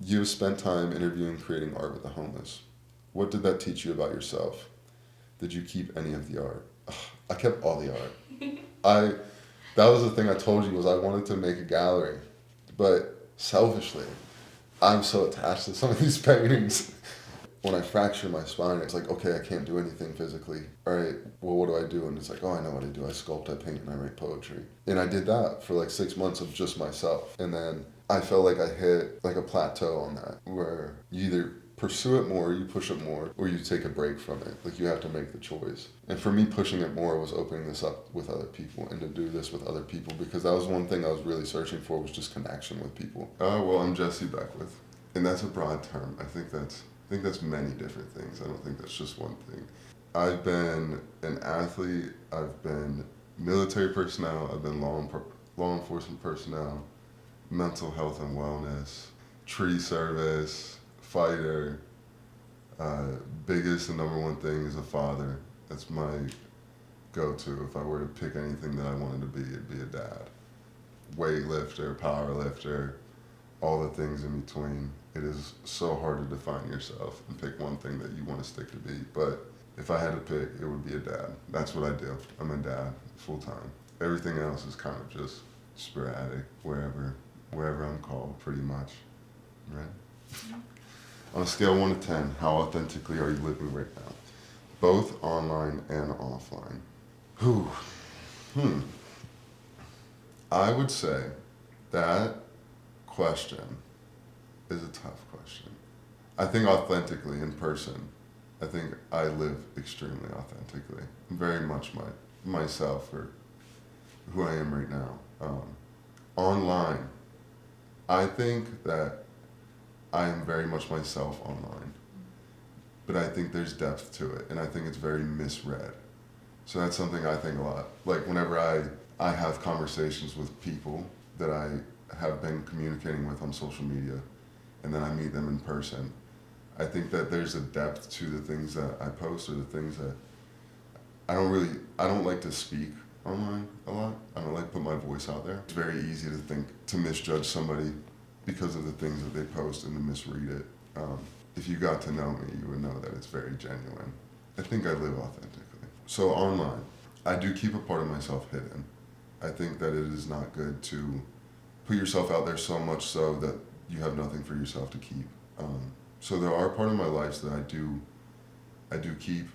You've spent time interviewing, creating art with the homeless. What did that teach you about yourself? Did you keep any of the art? Ugh, I kept all the art. I That was the thing I told you was I wanted to make a gallery, but selfishly, I'm so attached to some of these paintings. When I fracture my spine, it's like, okay, I can't do anything physically. All right, well, what do I do? And it's like, oh, I know what I do. I sculpt, I paint, and I write poetry. And I did that for like 6 months of just myself. And then I felt like I hit like a plateau on that where you either pursue it more, you push it more, or you take a break from it. Like you have to make the choice. And for me, pushing it more was opening this up with other people and to do this with other people because that was one thing I was really searching for was just connection with people. Well, I'm Jesse Beckwith. And that's a broad term. I think that's many different things. I don't think that's just one thing. I've been an athlete. I've been military personnel. I've been law enforcement personnel, mental health and wellness, tree service, fighter. Biggest and number one thing is a father. That's my go-to. If I were to pick anything that I wanted to be, it'd be a dad. Weightlifter, power lifter, all the things in between. It is so hard to define yourself and pick one thing that you want to stick to be. But if I had to pick, it would be a dad. That's what I do. I'm a dad full time. Everything else is kind of just sporadic, wherever I'm called, pretty much. Right? On a scale of 1 to 10, how authentically are you living right now? Both online and offline. Whew. I would say that question is a tough question. I think authentically in person, I think I live extremely authentically. I'm very much myself or who I am right now. Online, I think that I am very much myself online, but I think there's depth to it, and I think it's very misread. So that's something I think a lot. Like whenever I have conversations with people that I have been communicating with on social media, and then I meet them in person, I think that there's a depth to the things that I post or the things that I don't like to speak online a lot. I don't like to put my voice out there. It's very easy to misjudge somebody because of the things that they post and to misread it. If you got to know me, you would know that it's very genuine. I think I live authentically. So online, I do keep a part of myself hidden. I think that it is not good to put yourself out there so much so that you have nothing for yourself to keep. So there are part of my life that I do keep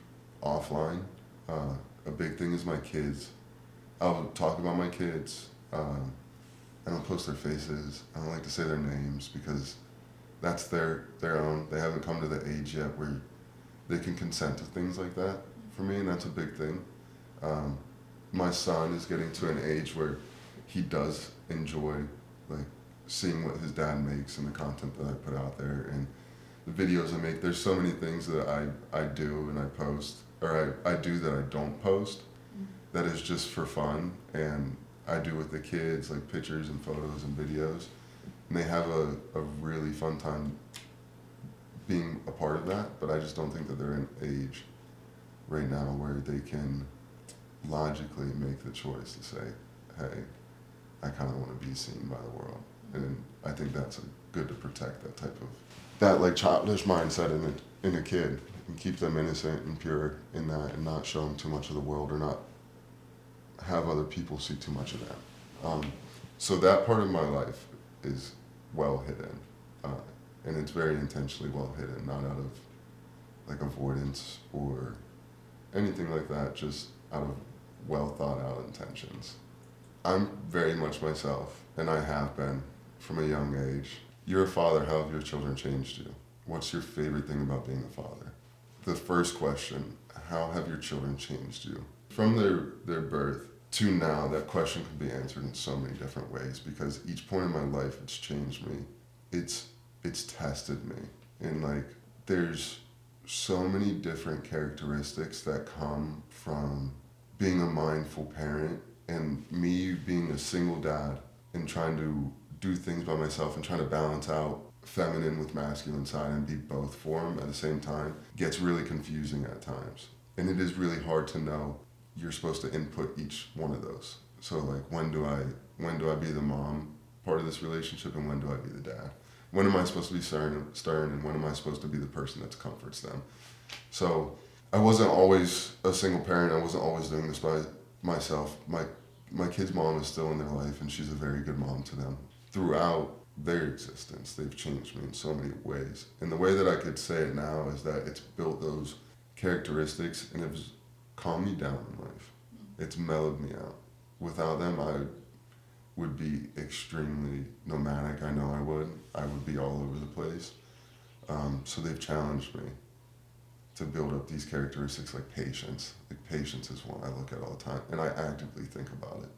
offline. A big thing is my kids. I'll talk about my kids. I don't post their faces. I don't like to say their names because that's their own. They haven't come to the age yet where they can consent to things like that for me, and that's a big thing. My son is getting to an age where he does enjoy like seeing what his dad makes and the content that I put out there and the videos I make. There's so many things that I do and I post, or I do that I don't post, that is just for fun, and I do with the kids, like pictures and photos and videos, and they have a really fun time being a part of that, but I just don't think that they're in age right now where they can logically make the choice to say, hey, I kind of want to be seen by the world. And I think that's good to protect that like childish mindset in a kid and keep them innocent and pure in that and not show them too much of the world or not have other people see too much of them. So that part of my life is well hidden. And it's very intentionally well hidden, not out of like avoidance or anything like that, just out of well thought out intentions. I'm very much myself, and I have been from a young age. You're a father, how have your children changed you? What's your favorite thing about being a father? The first question, how have your children changed you? From their birth to now, that question can be answered in so many different ways because each point in my life it's changed me. It's tested me. And like there's so many different characteristics that come from being a mindful parent and me being a single dad and trying to do things by myself and trying to balance out feminine with masculine side and be both for them at the same time gets really confusing at times. And it is really hard to know you're supposed to input each one of those. So like when do I be the mom part of this relationship and when do I be the dad? When am I supposed to be stern, and when am I supposed to be the person that comforts them? So I wasn't always a single parent. I wasn't always doing this by myself. My kid's mom is still in their life, and she's a very good mom to them. Throughout their existence, they've changed me in so many ways. And the way that I could say it now is that it's built those characteristics, and it's calmed me down in life. It's mellowed me out. Without them, I would be extremely nomadic. I know I would. I would be all over the place. So they've challenged me to build up these characteristics like patience. Like patience is one I look at all the time, and I actively think about it.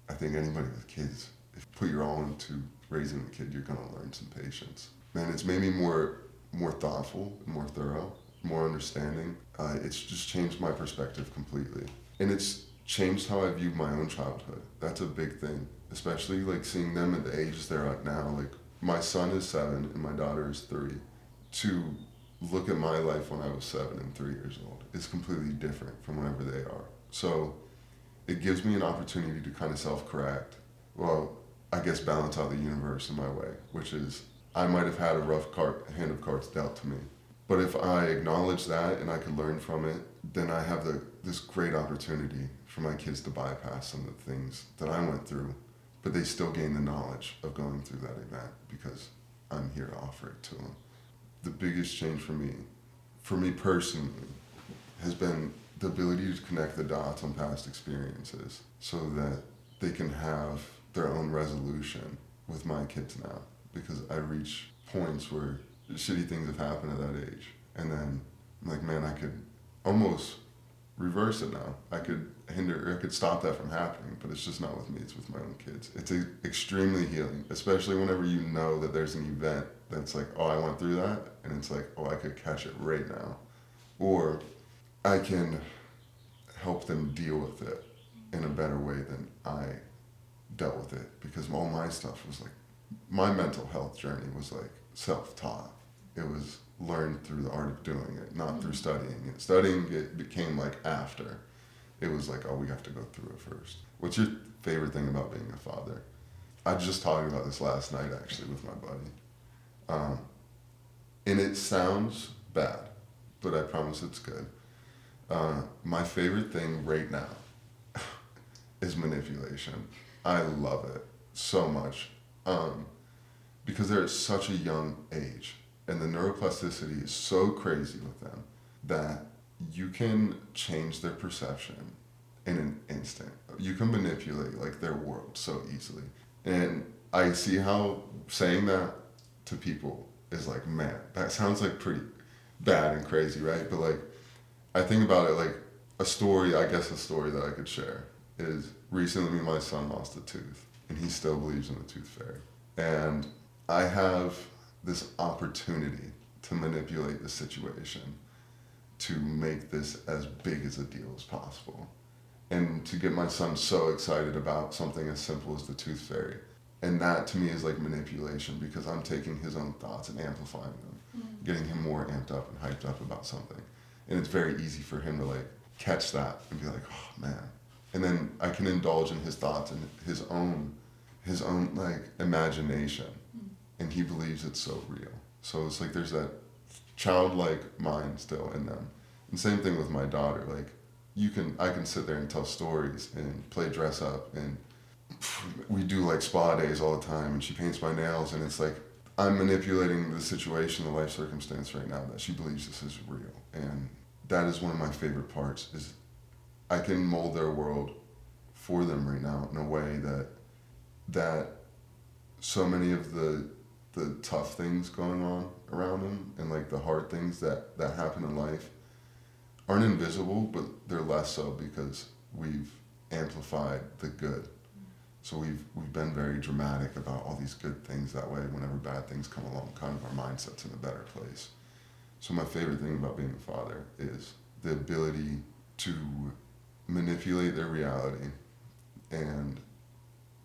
I think anybody with kids, if you put your all into raising a kid, you're gonna learn some patience. Man, it's made me more thoughtful, more thorough, more understanding. It's just changed my perspective completely, and it's changed how I view my own childhood. That's a big thing, especially like seeing them at the ages they're at now. Like my son is 7 and my daughter is 3. To look at my life when I was 7 and 3 years old is completely different from whenever they are. So it gives me an opportunity to kind of self-correct. Well, I guess balance out the universe in my way, which is I might have had a rough hand of cards dealt to me. But if I acknowledge that and I can learn from it, then I have this great opportunity for my kids to bypass some of the things that I went through, but they still gain the knowledge of going through that event because I'm here to offer it to them. The biggest change for me personally, has been the ability to connect the dots on past experiences so that they can have their own resolution with my kids now. Because I reach points where shitty things have happened at that age. And then I'm like, man, I could almost reverse it now. I could stop that from happening, but it's just not with me, it's with my own kids. It's extremely healing, especially whenever you know that there's an event that's like, oh, I went through that, and it's like, oh, I could catch it right now. Or I can help them deal with it in a better way than I dealt with it, because all my stuff was like, my mental health journey was like self-taught. It was learned through the art of doing it, not through studying it. Studying it became like after. It was like, oh, we have to go through it first. What's your favorite thing about being a father? I just talked about this last night actually with my buddy. And it sounds bad, but I promise it's good. My favorite thing right now is manipulation. I love it so much because they're at such a young age, and the neuroplasticity is so crazy with them that you can change their perception in an instant. You can manipulate like their world so easily. And I see how saying that to people is like, man, that sounds like pretty bad and crazy, right? But like, I think about it like a story that I could share is recently my son lost a tooth, and he still believes in the tooth fairy. And I have this opportunity to manipulate the situation to make this as big as a deal as possible, and to get my son so excited about something as simple as the tooth fairy. And that to me is like manipulation, because I'm taking his own thoughts and amplifying them, getting him more amped up and hyped up about something. And it's very easy for him to like catch that and be like, oh man. And then I can indulge in his thoughts and his own like imagination, and he believes it's so real. So it's like there's that childlike mind still in them. And same thing with my daughter. Like I can sit there and tell stories and play dress up, and we do like spa days all the time, and she paints my nails, and it's like I'm manipulating the situation, the life circumstance right now, that she believes this is real. And that is one of my favorite parts, is I can mold their world for them right now in a way that so many of the tough things going on around them, and like the hard things that happen in life, aren't invisible, but they're less so because we've amplified the good. So we've been very dramatic about all these good things. That way, whenever bad things come along, kind of our mindset's in a better place. So my favorite thing about being a father is the ability to manipulate their reality and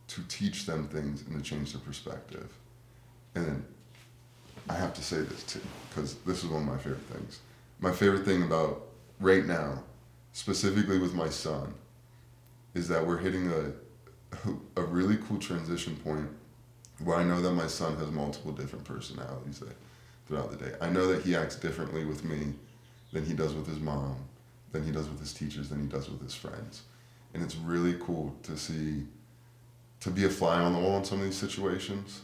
to teach them things and to change their perspective. And then I have to say this too, because this is one of my favorite things. My favorite thing about right now, specifically with my son, is that we're hitting a really cool transition point where I know that my son has multiple different personalities throughout the day. I know that he acts differently with me than he does with his mom, than he does with his teachers, than he does with his friends. And it's really cool to be a fly on the wall in some of these situations,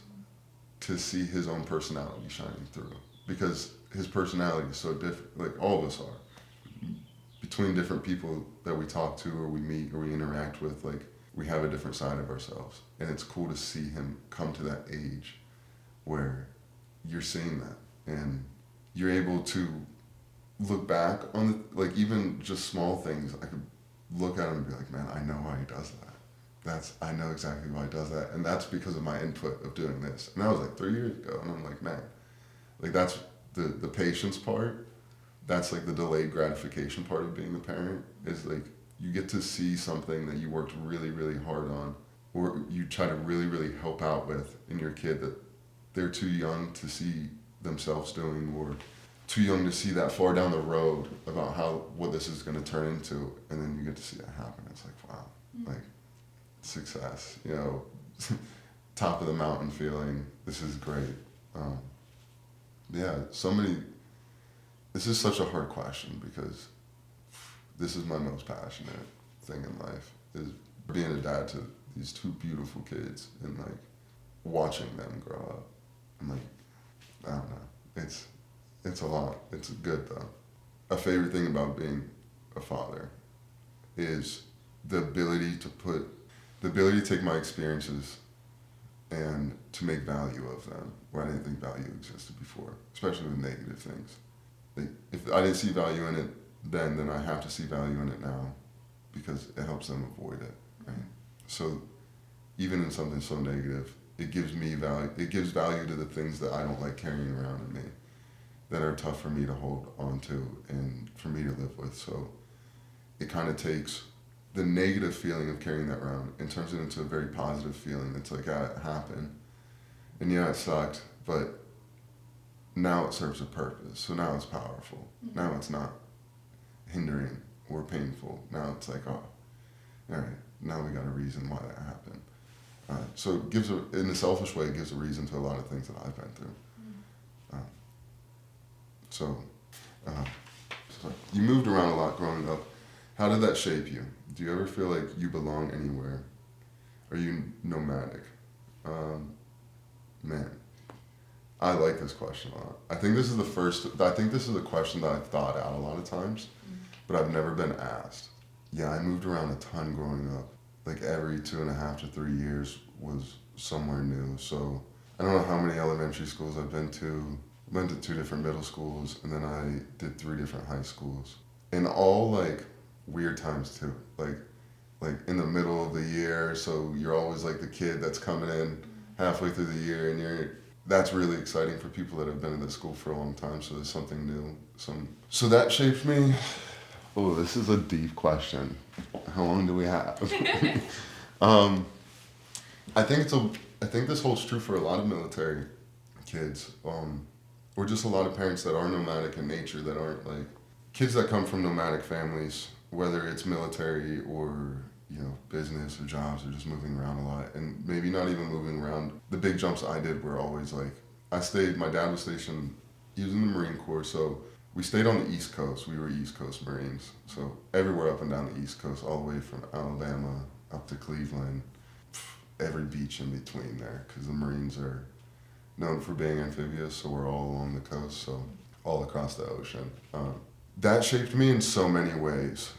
to see his own personality shining through. Because his personality is so different, like all of us are. Between different people that we talk to or we meet or we interact with, like we have a different side of ourselves. And it's cool to see him come to that age where you're seeing that. And you're able to look back on like even just small things. I could look at him and be like, man, I know why he does that. I know exactly why he does that. And that's because of my input of doing this. And that was like 3 years ago. And I'm like, man, like that's the patience part. That's like the delayed gratification part of being a parent, is like you get to see something that you worked really, really hard on, or you try to really, really help out with in your kid that they're too young to see themselves doing, or too young to see that far down the road about what this is going to turn into. And then you get to see that happen. It's like, wow, like success, you know, top of the mountain feeling. This is great. Yeah, this is such a hard question because this is my most passionate thing in life, is being a dad to these two beautiful kids and like watching them grow up. I'm like, I don't know. It's a lot. It's good though. A favorite thing about being a father is the ability to take my experiences and to make value of them where I didn't think value existed before, especially with negative things. Like, if I didn't see value in it then I have to see value in it now because it helps them avoid it, right? So even in something so negative, it gives me value. It gives value to the things that I don't like carrying around in me, that are tough for me to hold on to and for me to live with. So it kind of takes the negative feeling of carrying that around and turns it into a very positive feeling. It's like, it happened. And yeah, it sucked, but now it serves a purpose. So now it's powerful. Now it's not hindering or painful. Now it's like, oh, all right, now we got a reason why that happened. So it gives, in a selfish way, it gives a reason to a lot of things that I've been through. So you moved around a lot growing up. How did that shape you? Do you ever feel like you belong anywhere? Are you nomadic? Man, I like this question a lot. I think this is a question that I've thought out a lot of times, but I've never been asked. Yeah, I moved around a ton growing up. Like every 2.5 to 3 years was somewhere new. So I don't know how many elementary schools I've been to. Went to 2 different middle schools, and then I did 3 different high schools. And all like weird times too. Like in the middle of the year, so you're always like the kid that's coming in halfway through the year, and that's really exciting for people that have been in this school for a long time. So there's something new. So that shaped me. Oh, this is a deep question. How long do we have? I think this holds true for a lot of military kids, or just a lot of parents that are nomadic in nature, that aren't like kids that come from nomadic families, whether it's military or business or jobs, or just moving around a lot, and maybe not even moving around. The big jumps I did were always like my dad was stationed. He was in the Marine Corps, so we stayed on the East Coast. We were East Coast Marines, so everywhere up and down the East Coast, all the way from Alabama up to Cleveland, every beach in between there, because the Marines are known for being amphibious, so we're all along the coast, so all across the ocean. That shaped me in so many ways.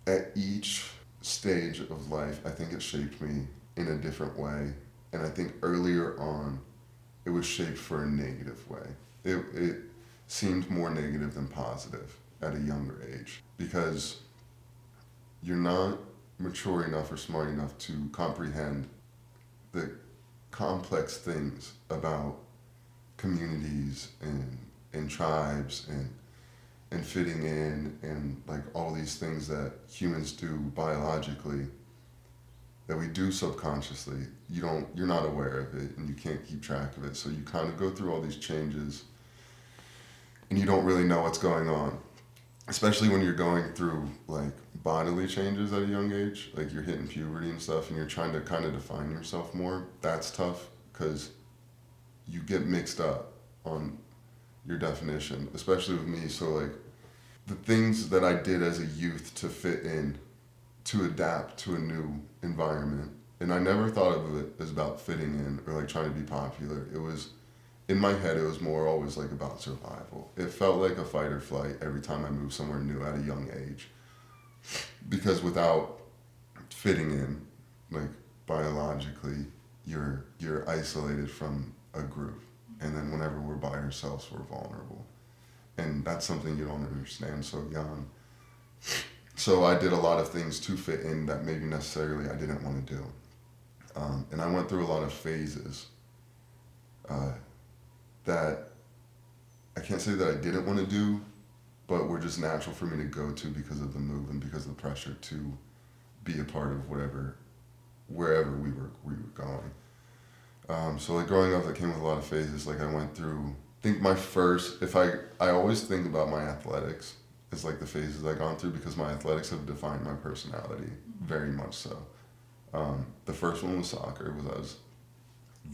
At each stage of life, I think it shaped me in a different way, and I think earlier on, it was shaped for a negative way. It seemed more negative than positive at a younger age, because you're not mature enough or smart enough to comprehend the complex things about communities and tribes and fitting in, and like all these things that humans do biologically that we do subconsciously. You're not aware of it, and you can't keep track of it, so you kind of go through all these changes and you don't really know what's going on, especially when you're going through like bodily changes at a young age, like you're hitting puberty and stuff, and you're trying to kind of define yourself more. That's tough because you get mixed up on your definition, especially with me. So like the things that I did as a youth to fit in, to adapt to a new environment. And I never thought of it as about fitting in or like trying to be popular. It was, in my head, it was more always like about survival. It felt like a fight or flight every time I moved somewhere new at a young age. Because without fitting in, like biologically, you're isolated from a group. And then whenever we're by ourselves, we're vulnerable. And that's something you don't understand so young. So I did a lot of things to fit in that maybe necessarily I didn't want to do. And I went through a lot of phases that I can't say that I didn't want to do, but were just natural for me to go to because of the move and because of the pressure to be a part of wherever we were going. So like growing up, that came with a lot of phases. Like I went through, I think my first, I always think about my athletics as like the phases I've gone through because my athletics have defined my personality very much so. The first one was soccer. I was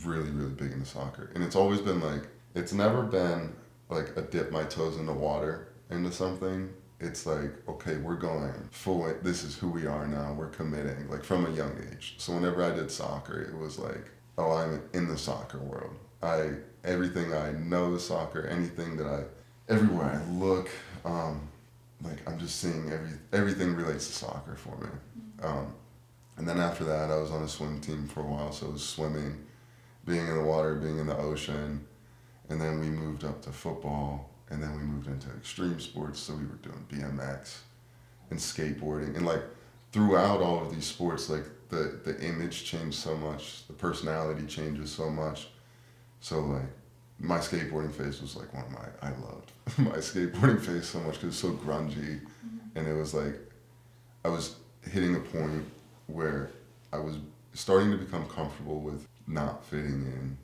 really, really big into soccer. And it's always been like, it's never been like a dip my toes in the water into something. It's like, okay, we're going full, this is who we are now, we're committing, like from a young age. So whenever I did soccer, it was like, oh, I'm in the soccer world. Everything I know is soccer, everywhere I look, like I'm just seeing everything relates to soccer for me. And then after that, I was on a swim team for a while, so it was swimming, being in the water, being in the ocean, and then we moved up to football, and then we moved into extreme sports, so we were doing BMX and skateboarding, and like throughout all of these sports, like the image changed so much, the personality changes so much, so like my skateboarding phase was like I loved my skateboarding phase so much because it's so grungy, and it was like, I was hitting a point where I was starting to become comfortable with not fitting in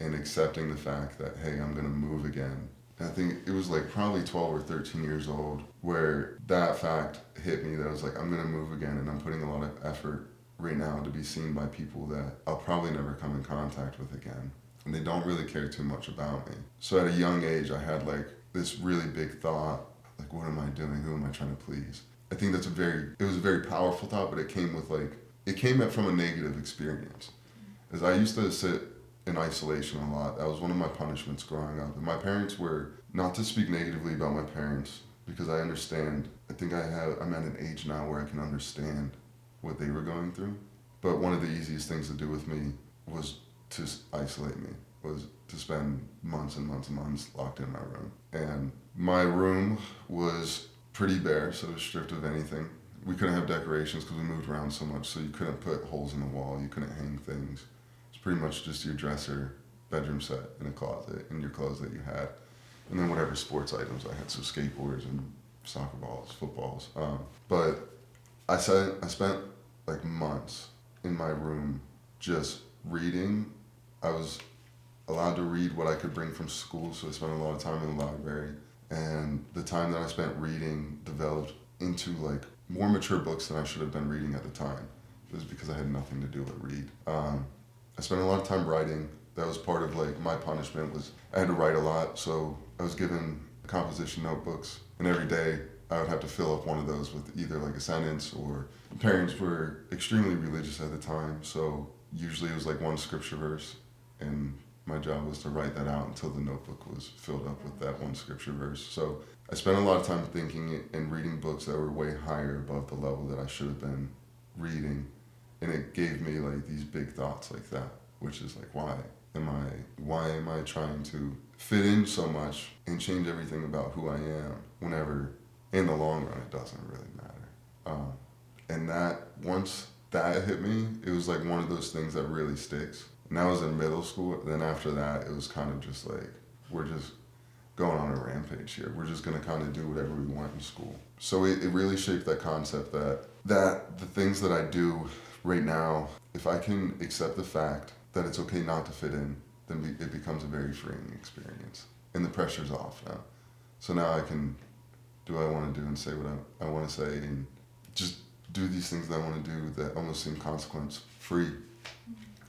and accepting the fact that, hey, I'm gonna move again. And I think it was like probably 12 or 13 years old where that fact hit me that I was like, I'm gonna move again and I'm putting a lot of effort right now to be seen by people that I'll probably never come in contact with again. And they don't really care too much about me. So at a young age, I had like this really big thought, like, what am I doing? Who am I trying to please? I think it was a very powerful thought, but it came from a negative experience. As I used to sit in isolation a lot. That was one of my punishments growing up. And my parents were, not to speak negatively about my parents, because I understand, I'm at an age now where I can understand what they were going through. But one of the easiest things to do with me was to isolate me, was to spend months and months and months locked in my room. And my room was pretty bare, so it was stripped of anything. We couldn't have decorations because we moved around so much, so you couldn't put holes in the wall, you couldn't hang things. It's pretty much just your dresser, bedroom set, and a closet, and your clothes that you had. And then whatever sports items I had, so skateboards and soccer balls, footballs. But I spent like months in my room just reading. I was allowed to read what I could bring from school, so I spent a lot of time in the library. And the time that I spent reading developed into like more mature books than I should have been reading at the time. It was because I had nothing to do but read. I spent a lot of time writing. That was part of like my punishment, was I had to write a lot. So I was given composition notebooks, and every day I would have to fill up one of those with either like a sentence, or parents were extremely religious at the time. So usually it was like one scripture verse, and my job was to write that out until the notebook was filled up with that one scripture verse. So I spent a lot of time thinking and reading books that were way higher above the level that I should have been reading. And it gave me like these big thoughts like that, which is like, why am I trying to fit in so much and change everything about who I am, whenever in the long run it doesn't really matter. And that, once that hit me, it was like one of those things that really sticks. And that was in middle school. Then after that, it was kind of just like, we're just going on a rampage here. We're just going to kind of do whatever we want in school. So it really shaped that concept that the things that I do right now, if I can accept the fact that it's okay not to fit in, then it becomes a very freeing experience. And the pressure's off now. So now I can do what I want to do and say what I want to say, and just do these things that I want to do that almost seem consequence free.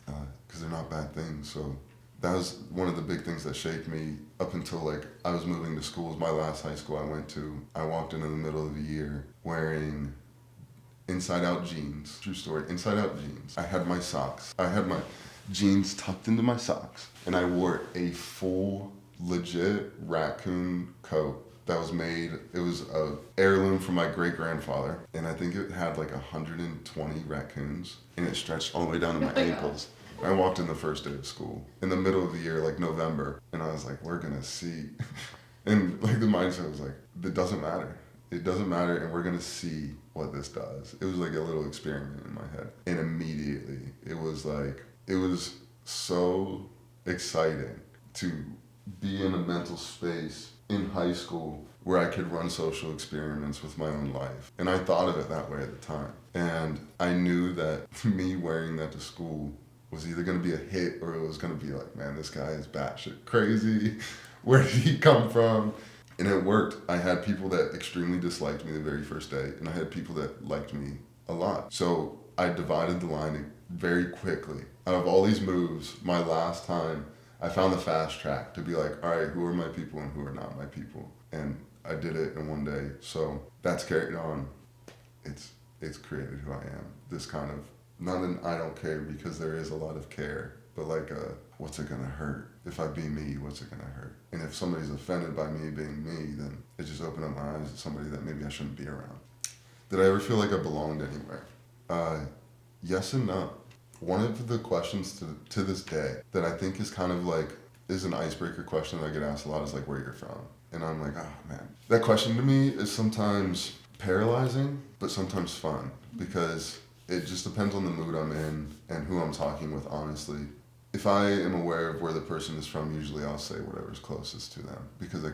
because they're not bad things. So that was one of the big things that shaped me up until like I was moving to schools. My last high school I went to, I walked in the middle of the year wearing inside out jeans. True story, inside out jeans. I had my socks. I had my jeans tucked into my socks, and I wore a full legit raccoon coat that was made, it was a heirloom from my great grandfather, and I think it had like 120 raccoons, and it stretched all the way down to my ankles. I walked in the first day of school in the middle of the year, like November, and I was like, we're gonna see. And like the mindset was like, it doesn't matter. It doesn't matter, and we're gonna see what this does. It was like a little experiment in my head. And immediately, it was so exciting to be in a mental space in high school where I could run social experiments with my own life. And I thought of it that way at the time. And I knew that me wearing that to school was either going to be a hit or it was going to be like, man, this guy is batshit crazy. Where did he come from? And it worked. I had people that extremely disliked me the very first day, and I had people that liked me a lot. So I divided the line very quickly. Out of all these moves, my last time, I found the fast track to be like, all right, who are my people and who are not my people? And I did it in one day. So that's carried on. It's created who I am. This kind of, not an I don't care, because there is a lot of care, but like what's it gonna hurt? If I be me, what's it gonna hurt? And if somebody's offended by me being me, then it just opened up my eyes to somebody that maybe I shouldn't be around. Did I ever feel like I belonged anywhere? Yes and no. One of the questions to this day that I think is kind of like, is an icebreaker question that I get asked a lot is like, where you're from. And I'm like, oh man. That question to me is sometimes paralyzing, but sometimes fun, because it just depends on the mood I'm in and who I'm talking with, honestly. If I am aware of where the person is from, usually I'll say whatever's closest to them, because it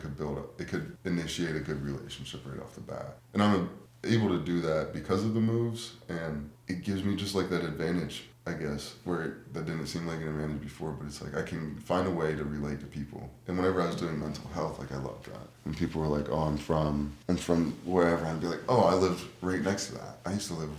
could initiate a good relationship right off the bat. And I'm able to do that because of the moves, and it gives me just like that advantage, I guess, where that didn't seem like an advantage before, but it's like I can find a way to relate to people. And whenever I was doing mental health, like I loved that. When people were like, oh, I'm from wherever, I'd be like, oh, I lived right next to that. I used to live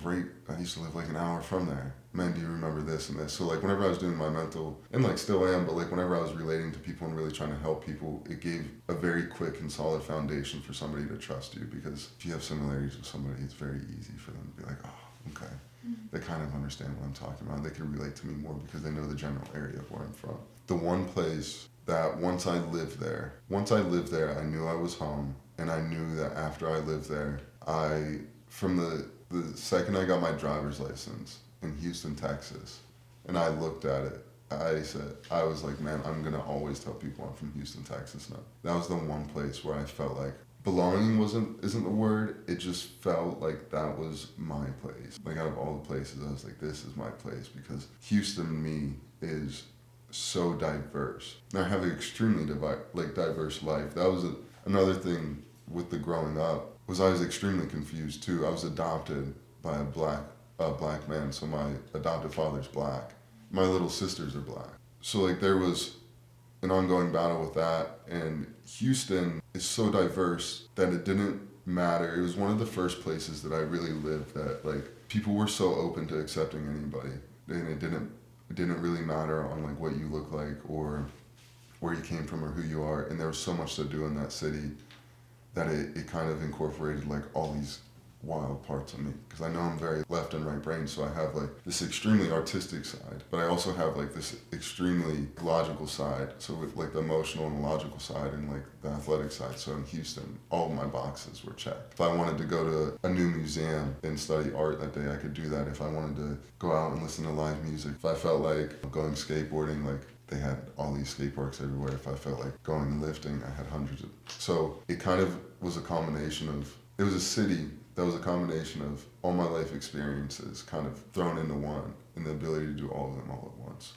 like an hour from there. Man, do you remember this and this? So like whenever I was doing my mental, and like still am, but like whenever I was relating to people and really trying to help people, it gave a very quick and solid foundation for somebody to trust you, because if you have similarities with somebody, it's very easy for them to be like, oh, okay. They kind of understand what I'm talking about. They can relate to me more because they know the general area of where I'm from. The one place that once I lived there, I knew I was home, and I knew that after I lived there, from the second I got my driver's license in Houston, Texas, and I looked at it, I was like, man, I'm gonna always tell people I'm from Houston, Texas now. That was the one place where I felt like belonging isn't the word. It just felt like that was my place. Like out of all the places, I was like, this is my place, because Houston to me is so diverse. And I have an extremely diverse life. That was another thing with the growing up, was I was extremely confused too. I was adopted by a black man, so my adopted father's black. My little sisters are black. So like there was an ongoing battle with that, and Houston is so diverse that it didn't matter. It was one of the first places that I really lived that like people were so open to accepting anybody, and it didn't really matter on like what you look like or where you came from or who you are. And there was so much to do in that city that it kind of incorporated like all these wild parts of me, because I know I'm very left and right brain, so I have like this extremely artistic side, but I also have like this extremely logical side, so with like the emotional and logical side and like the athletic side. So in Houston, all of my boxes were checked. If I wanted to go to a new museum and study art that day, I could do that. If I wanted to go out and listen to live music, if I felt like going skateboarding, like they had all these skate parks everywhere. If I felt like going and lifting, I had hundreds of. So it kind of was a combination of, it was a city that was a combination of all my life experiences kind of thrown into one, and the ability to do all of them all at once.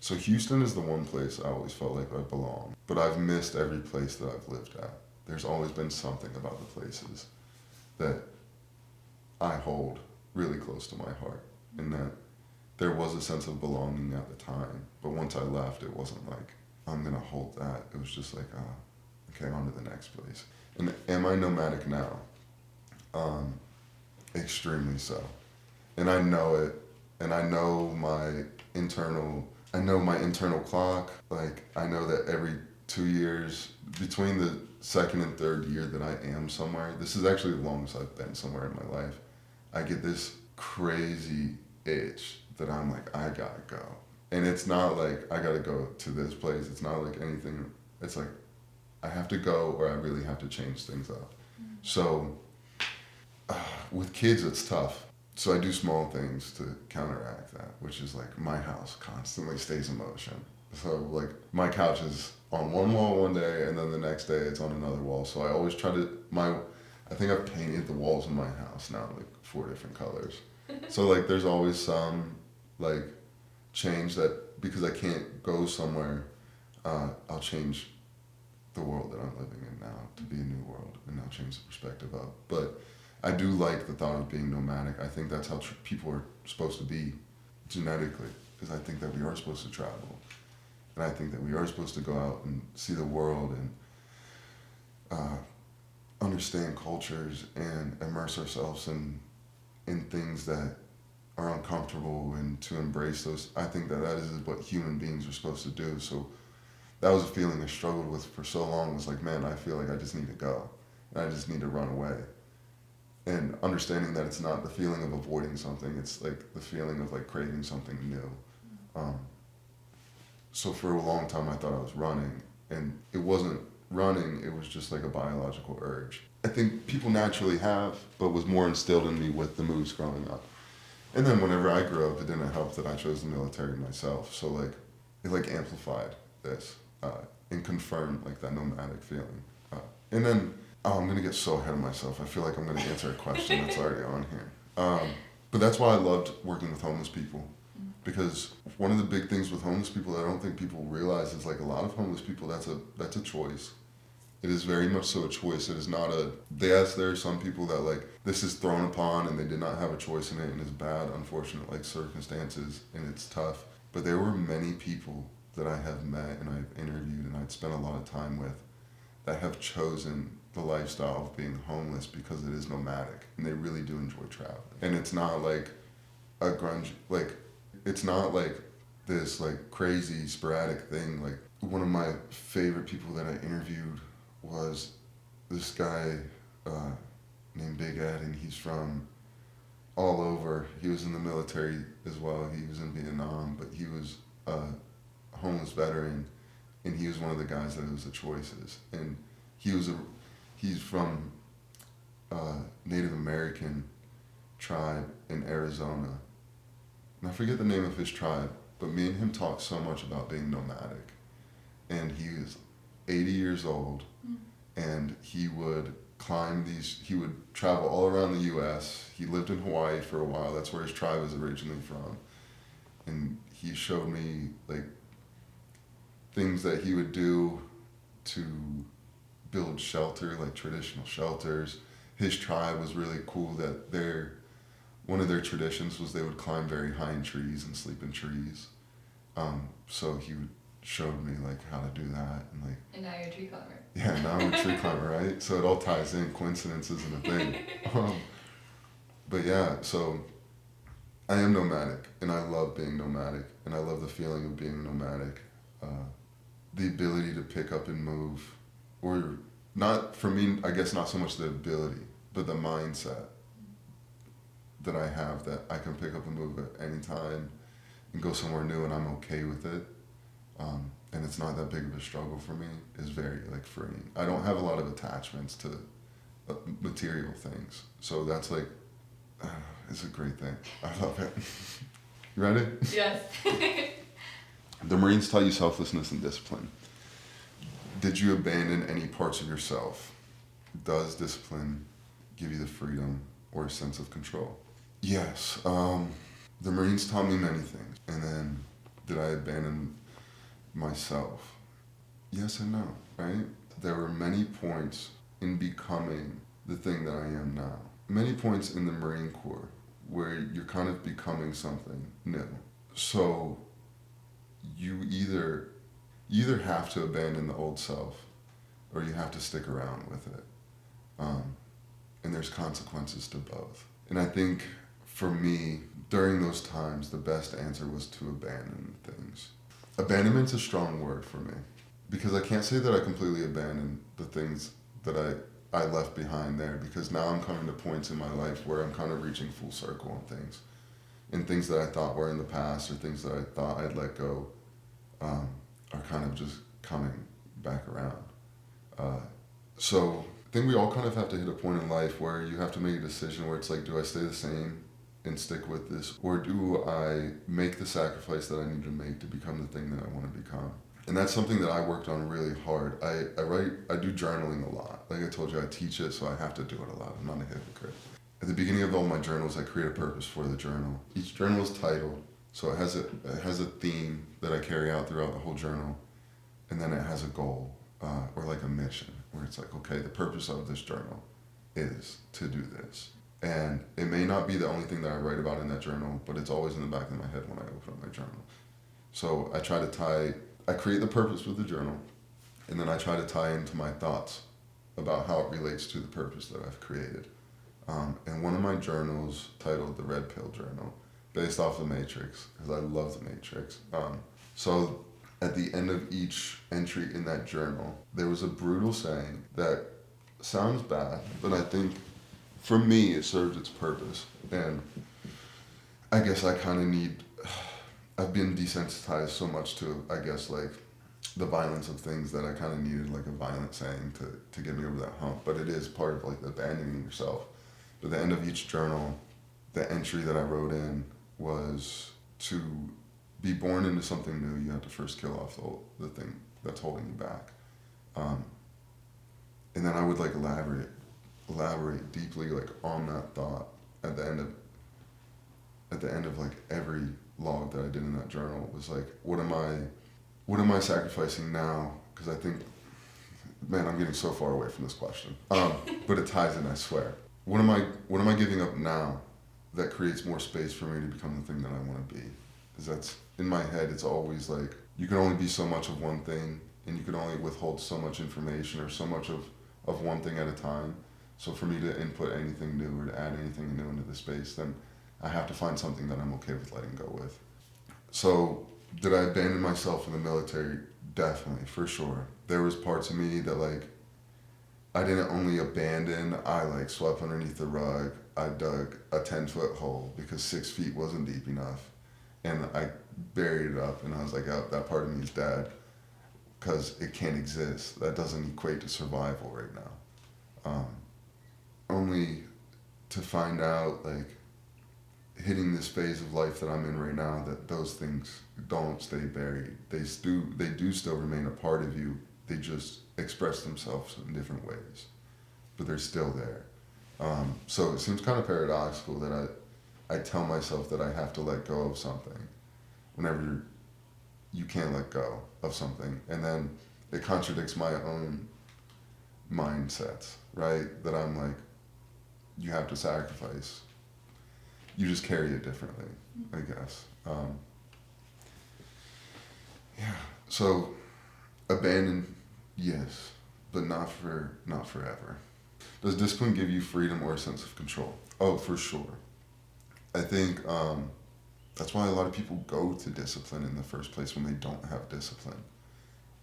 So Houston is the one place I always felt like I belong, but I've missed every place that I've lived at. There's always been something about the places that I hold really close to my heart, and that there was a sense of belonging at the time, but once I left, it wasn't like, I'm gonna hold that. It was just like, okay, on to the next place. And am I nomadic now? Extremely so. And I know it, and I know my I know my internal clock. Like, I know that every 2 years, between the second and third year that I am somewhere, this is actually the longest I've been somewhere in my life, I get this crazy itch that I'm like, I gotta go. And it's not like I gotta go to this place. It's not like anything. It's like I have to go or I really have to change things up. So with kids, it's tough. So I do small things to counteract that, which is like my house constantly stays in motion. So like my couch is on one wall one day and then the next day it's on another wall. So I always try to, I think I've painted the walls in my house now like 4 different colors. So like there's always some like change that, because I can't go somewhere, I'll change the world that I'm living in now to be a new world, and I'll change the perspective of. But I do like the thought of being nomadic. I think that's how people are supposed to be genetically, because I think that we are supposed to travel. And I think that we are supposed to go out and see the world and understand cultures and immerse ourselves in things that are uncomfortable and to embrace those. I think that is what human beings are supposed to do. So that was a feeling I struggled with for so long. It was like, man, I feel like I just need to go. And I just need to run away. And understanding that it's not the feeling of avoiding something, it's like the feeling of like craving something new. So for a long time I thought I was running, and it wasn't running, it was just like a biological urge. I think people naturally have, but was more instilled in me with the moves growing up. And then whenever I grew up, it didn't help that I chose the military myself. So like, it like amplified this and confirmed like that nomadic feeling. And then, I'm gonna get so ahead of myself. I feel like I'm gonna answer a question that's already on here. But that's why I loved working with homeless people. Because one of the big things with homeless people that I don't think people realize is like a lot of homeless people, that's a choice. It is very much so a choice. It is not yes, there are some people that like, this is thrown upon and they did not have a choice in it and it's bad, unfortunate like circumstances and it's tough. But there were many people that I have met and I've interviewed and I'd spent a lot of time with that have chosen the lifestyle of being homeless because it is nomadic and they really do enjoy traveling. And it's not like a grunge, like, it's not like this like crazy sporadic thing. Like one of my favorite people that I interviewed was this guy named Big Ed, and he's from all over. He was in the military as well. He was in Vietnam, but he was a homeless veteran, and he was one of the guys that it was the choices. And he's from Native American tribe in Arizona. And I forget the name of his tribe, but me and him talked so much about being nomadic. And he was 80 years old, and he would he would travel all around the U.S. He lived in Hawaii for a while. That's where his tribe is originally from. And he showed me like things that he would do to build shelter, like traditional shelters. His tribe was really cool that one of their traditions was they would climb very high in trees and sleep in trees. So he showed me like how to do that and like. And now you're a tree climber. Yeah, now I'm a tree climber, right? So it all ties in. Coincidence isn't a thing. But yeah, so I am nomadic, and I love being nomadic, and I love the feeling of being nomadic. The ability to pick up and move, or not for me, I guess not so much the ability, but the mindset that I have that I can pick up and move at any time and go somewhere new and I'm okay with it. And it's not that big of a struggle for me, is very like freeing. I don't have a lot of attachments to material things. So that's like, it's a great thing. I love it. You ready? Yes. The Marines taught you selflessness and discipline. Did you abandon any parts of yourself? Does discipline give you the freedom or a sense of control? Yes. The Marines taught me many things. And then did I abandon myself? Yes and no, right? There were many points in becoming the thing that I am now. Many points in the Marine Corps where you're kind of becoming something new. So you either have to abandon the old self or you have to stick around with it. And there's consequences to both. And I think for me, during those times, the best answer was to abandon things. Abandonment's a strong word for me because I can't say that I completely abandoned the things that I left behind there, because now I'm coming to points in my life where I'm kind of reaching full circle on things. And things that I thought were in the past or things that I thought I'd let go are kind of just coming back around. So I think we all kind of have to hit a point in life where you have to make a decision where it's like, do I stay the same and stick with this, or do I make the sacrifice that I need to make to become the thing that I want to become? And that's something that I worked on really hard. I do journaling a lot. Like I told you, I teach it, so I have to do it a lot. I'm not a hypocrite. At the beginning of all my journals, I create a purpose for the journal. Each journal is titled, so it has a theme that I carry out throughout the whole journal, and then it has a goal or like a mission where it's like, okay, the purpose of this journal is to do this. And it may not be the only thing that I write about in that journal, but it's always in the back of my head when I open up my journal. So I create the purpose with the journal, and then I try to tie into my thoughts about how it relates to the purpose that I've created. And one of my journals titled the Red Pill Journal, based off the Matrix, because I love the Matrix. So at the end of each entry in that journal, there was a brutal saying that sounds bad, but I think for me it served its purpose. And I guess I've been desensitized so much to, I guess, like the violence of things that I kind of needed like a violent saying to get me over that hump. But it is part of like abandoning yourself. At the end of each journal, the entry that I wrote in was to be born into something new, you have to first kill off the thing that's holding you back. And then I would like elaborate deeply like on that thought at the end of like every log that I did in that journal. Was like, what am I sacrificing now? Because I think, man, I'm getting so far away from this question. But it ties in, I swear. What am I giving up now that creates more space for me to become the thing that I want to be? Because that's, in my head, it's always like, you can only be so much of one thing, and you can only withhold so much information or so much of one thing at a time. So for me to input anything new or to add anything new into the space, then I have to find something that I'm okay with letting go with. So did I abandon myself in the military? Definitely, for sure. There was parts of me that like, I didn't only abandon, I like swept underneath the rug. I dug a 10-foot hole because 6 feet wasn't deep enough. And I buried it up and I was like, oh, that part of me is dead because it can't exist. That doesn't equate to survival right now. Only to find out like hitting this phase of life that I'm in right now that those things don't stay buried. They do still remain a part of you. They just express themselves in different ways, but they're still there. So it seems kind of paradoxical that I tell myself that I have to let go of something whenever you can't let go of something. And then it contradicts my own mindsets, right? That I'm like, you have to sacrifice. You just carry it differently, I guess. Yeah. So abandon, yes, but not forever. Does discipline give you freedom or a sense of control? Oh, for sure. I think that's why a lot of people go to discipline in the first place when they don't have discipline.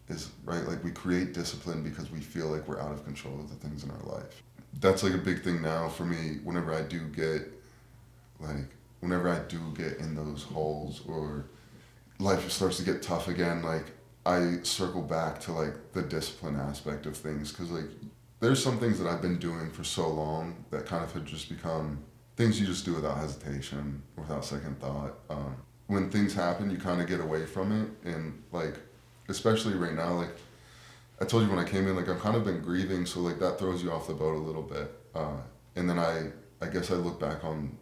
Is right, like we create discipline because we feel like we're out of control of the things in our life. That's like a big thing now for me. Whenever I do get in those holes or life starts to get tough again, like I circle back to like the discipline aspect of things, because like there's some things that I've been doing for so long that kind of have just become things you just do without hesitation, without second thought. When things happen, you kind of get away from it, and like especially right now, like I told you when I came in, like I've kind of been grieving, so like that throws you off the boat a little bit. And then I guess I look back on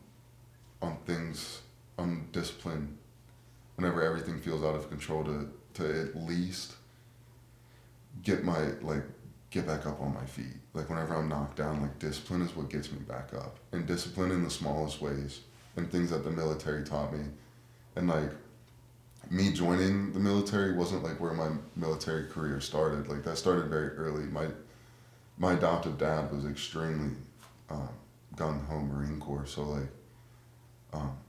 things, on discipline, whenever everything feels out of control, to at least get back up on my feet. Like whenever I'm knocked down, like discipline is what gets me back up. And discipline in the smallest ways, and things that the military taught me. And like me joining the military wasn't like where my military career started. Like that started very early. My adoptive dad was extremely gung-ho Marine Corps, so like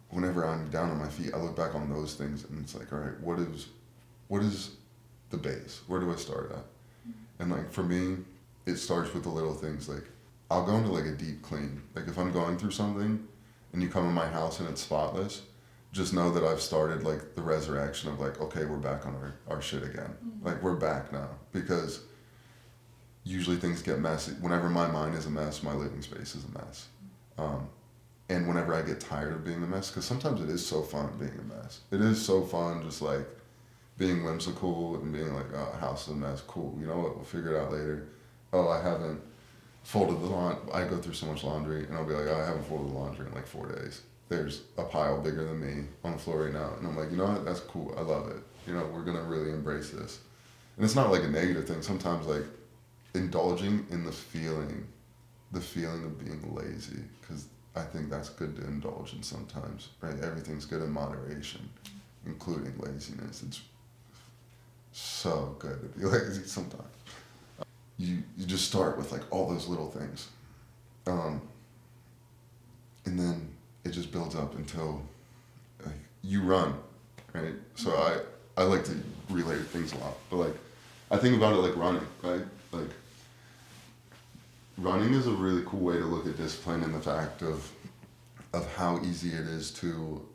Whenever I'm down on my feet, I look back on those things and it's like, all right, what is the base? Where do I start at? And like for me, it starts with the little things. Like I'll go into like a deep clean. Like if I'm going through something and you come in my house and it's spotless, just know that I've started like the resurrection of like, okay, we're back on our shit again. Like we're back now, because usually things get messy. Whenever my mind is a mess, my living space is a mess. And whenever I get tired of being a mess, because sometimes it is so fun being a mess. It is so fun just like being whimsical and being like, oh, house is a mess, cool. You know what, we'll figure it out later. Oh, I haven't folded the laundry. I go through so much laundry and I'll be like, oh, I haven't folded the laundry in like 4 days. There's a pile bigger than me on the floor right now. And I'm like, you know what, that's cool, I love it. You know, we're gonna really embrace this. And it's not like a negative thing. Sometimes like indulging in the feeling of being lazy, because I think that's good to indulge in sometimes, right? Everything's good in moderation, including laziness. It's so good to be lazy sometimes. You just start with like all those little things, and then it just builds up until like, you run, right? So I like to relate things a lot, but like I think about it like running, right? Like running is a really cool way to look at discipline, and the fact of how easy it is to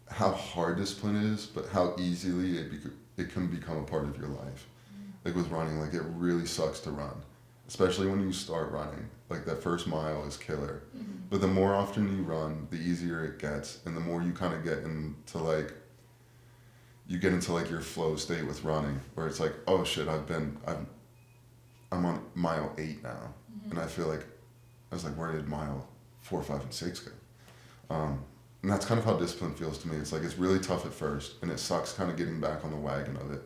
how hard discipline is, but how easily it can become a part of your life. Like with running, like it really sucks to run, especially when you start running. Like that first mile is killer, but the more often you run, the easier it gets, and the more you kind of get into like your flow state with running, where it's like, oh shit, I'm on mile 8 now, and I feel like I was like, where did mile 4, 5, and 6 go? And that's kind of how discipline feels to me. It's like it's really tough at first, and it sucks kind of getting back on the wagon of it.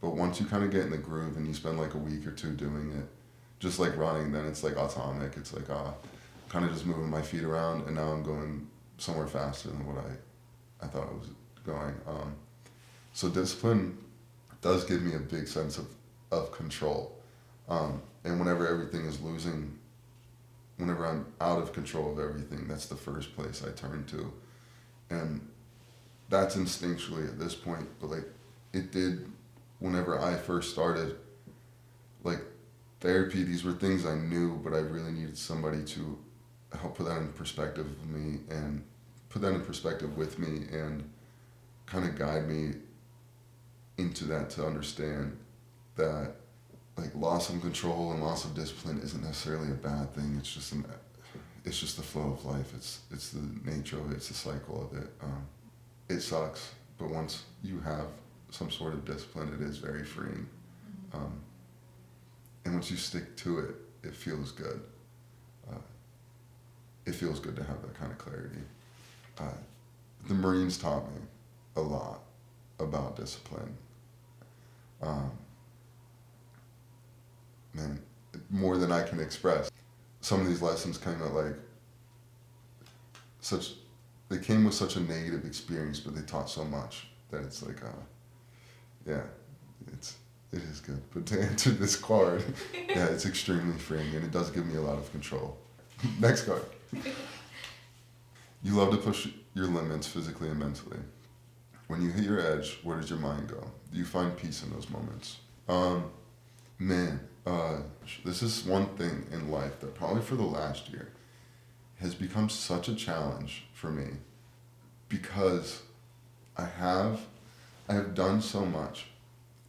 But once you kind of get in the groove and you spend like a week or two doing it, just like running, then it's like autonomic. It's like, kind of just moving my feet around, and now I'm going somewhere faster than what I thought I was going. So discipline does give me a big sense of control. And whenever I'm out of control of everything, that's the first place I turn to. And that's instinctually at this point, but like it did whenever I first started, like therapy, these were things I knew, but I really needed somebody to help put that in perspective with me and kind of guide me into that, to understand that like loss of control and loss of discipline isn't necessarily a bad thing. It's just the flow of life. It's the nature of it. It's the cycle of it. It sucks, but once you have some sort of discipline, it is very freeing. And once you stick to it, it feels good. It feels good to have that kind of clarity. The Marines taught me a lot about discipline. Man, more than I can express. Some of these lessons came at like they came with such a negative experience, but they taught so much that it's like, yeah, it is good. But to answer this card, yeah, it's extremely freeing, and it does give me a lot of control. Next card. You love to push your limits physically and mentally. When you hit your edge, where does your mind go? Do you find peace in those moments? This is one thing in life that probably for the last year has become such a challenge for me, because I have done so much,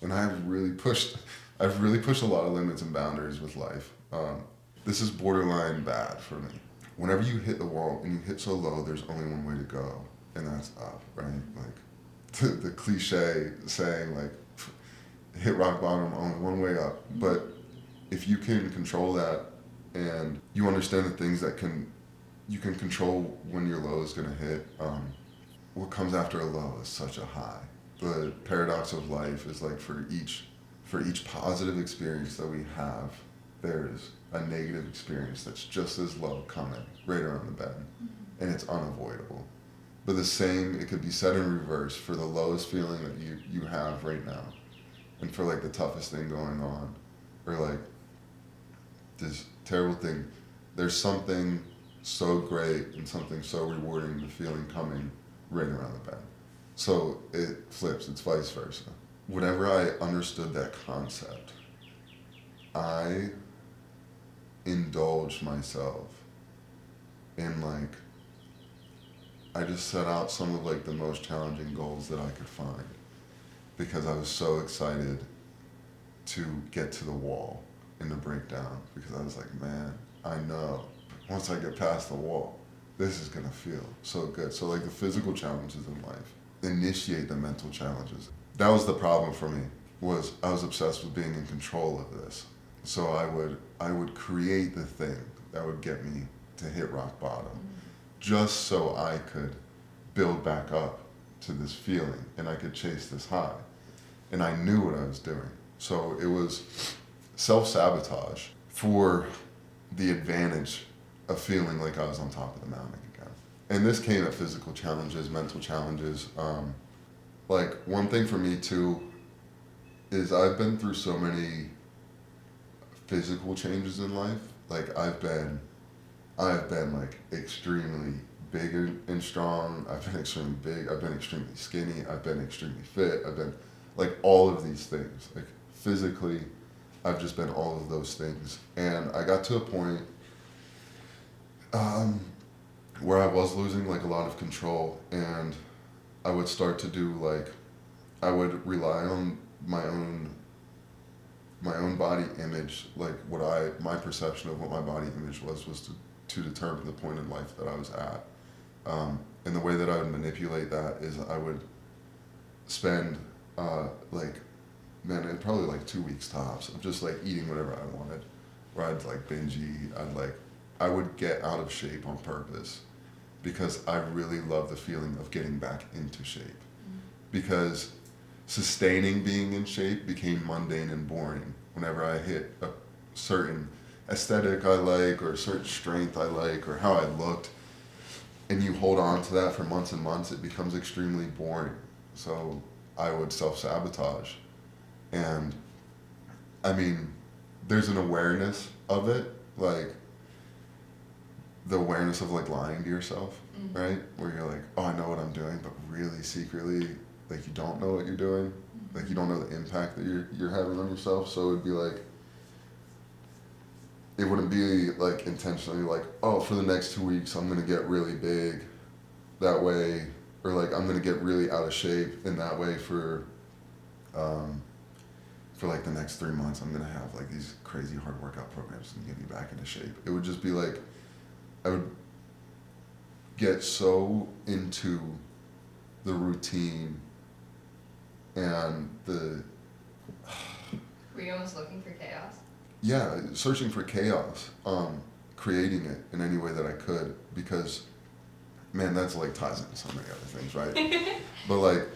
and I've really pushed a lot of limits and boundaries with life. This is borderline bad for me. Whenever you hit the wall and you hit so low, there's only one way to go, and that's up, right? Like the cliche saying, like, hit rock bottom, only one way up. But if you can control that, and you understand the things that you can control when your low is gonna hit, what comes after a low is such a high. The paradox of life is like for each positive experience that we have, there's a negative experience that's just as low coming right around the bend, and it's unavoidable. But the same, it could be said in reverse for the lowest feeling that you have right now, and for like the toughest thing going on, or like this terrible thing. There's something so great and something so rewarding, the feeling coming right around the bend. So it flips, it's vice versa. Whenever I understood that concept, I indulged myself in like, I just set out some of like the most challenging goals that I could find because I was so excited to get to the wall and to break down because I was like, man, I know once I get past the wall, this is gonna feel so good. So like the physical challenges in life initiate the mental challenges. That was the problem for me, was I was obsessed with being in control of this. So I would create the thing that would get me to hit rock bottom just so I could build back up to this feeling and I could chase this high. And I knew what I was doing. So it was self-sabotage for the advantage of feeling like I was on top of the mountain again. And this came at physical challenges, mental challenges. Like one thing for me too is I've been through so many physical changes in life. Like I've been like extremely big and strong. I've been extremely big. I've been extremely skinny. I've been extremely fit. I've been like all of these things. Like physically, I've just been all of those things. And I got to a point where I was losing like a lot of control, and I would start to do like, I would rely on my own body image, like my perception of what my body image was to determine the point in life that I was at. And the way that I would manipulate that is I would spend like, man, it probably like 2 weeks tops of just like eating whatever I wanted, where I'd like binge eat. I would get out of shape on purpose because I really love the feeling of getting back into shape. Because sustaining being in shape became mundane and boring whenever I hit a certain aesthetic I like or a certain strength I like or how I looked, and you hold on to that for months and months, it becomes extremely boring. So I would self-sabotage. And I mean, there's an awareness of it, like the awareness of like lying to yourself, right? Where you're like, oh, I know what I'm doing, but really secretly, like you don't know what you're doing. Like you don't know the impact that you're having on yourself. So it'd be like, it wouldn't be like intentionally like, oh, for the next 2 weeks, I'm gonna get really big that way, or like I'm gonna get really out of shape in that way for like the next 3 months, I'm gonna have like these crazy hard workout programs and get me back into shape. It would just be like, I would get so into the routine and the... Were you almost looking for chaos? Yeah, searching for chaos, creating it in any way that I could, because, man, that's like ties into so many other things, right? But like,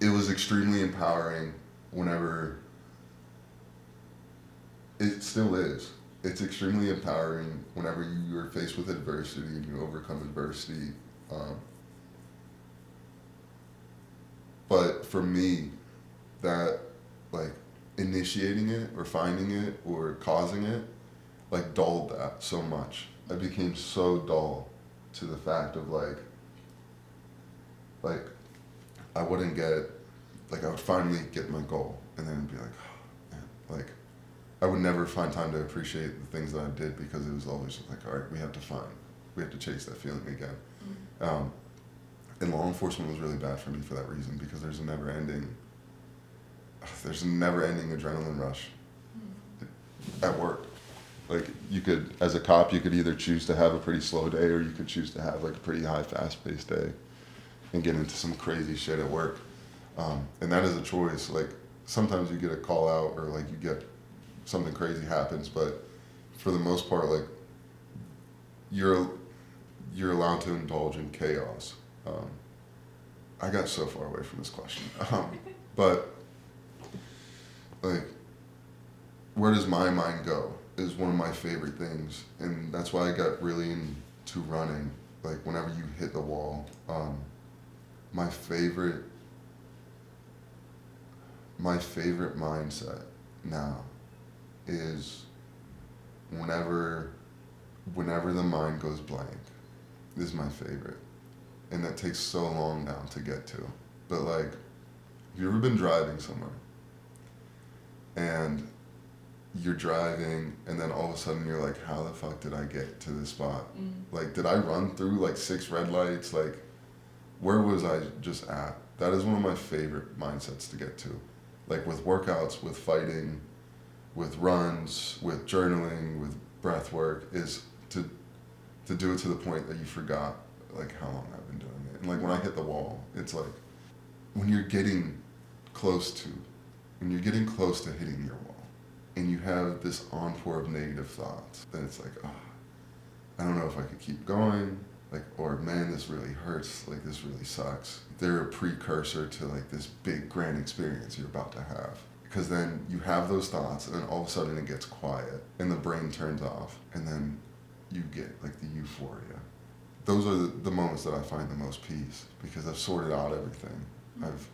it was extremely empowering whenever, it still is. It's extremely empowering whenever you're faced with adversity and you overcome adversity. But for me, that like initiating it or finding it or causing it, like dulled that so much. I became so dull to the fact of like I wouldn't get, like I would finally get my goal and then it'd be like, oh, man, like I would never find time to appreciate the things that I did because it was always like, all right, we have to chase that feeling again. And law enforcement was really bad for me for that reason, because there's a never ending adrenaline rush at work. Like you could, as a cop, you could either choose to have a pretty slow day or you could choose to have like a pretty high, fast-paced day and get into some crazy shit at work. And that is a choice. Like sometimes you get a call out or like you get something crazy happens, but for the most part, like you're allowed to indulge in chaos. I got so far away from this question. But like, where does my mind go is one of my favorite things. And that's why I got really into running. Like whenever you hit the wall, my favorite mindset now is whenever whenever the mind goes blank is my favorite. And that takes so long now to get to. But like, have you ever been driving somewhere and you're driving and then all of a sudden you're like, how the fuck did I get to this spot? Like, did I run through like 6 red lights? Like, where was I just at? That is one of my favorite mindsets to get to. Like with workouts, with fighting, with runs, with journaling, with breath work, is to do it to the point that you forgot like how long I've been doing it. And like when I hit the wall, it's like when you're getting close to hitting your wall and you have this onpour of negative thoughts, then it's like, oh, I don't know if I could keep going, like, or man, this really hurts, like this really sucks. They're a precursor to like this big grand experience you're about to have. Because then you have those thoughts and then all of a sudden it gets quiet and the brain turns off and then you get like the euphoria. Those are the moments that I find the most peace because I've sorted out everything. I've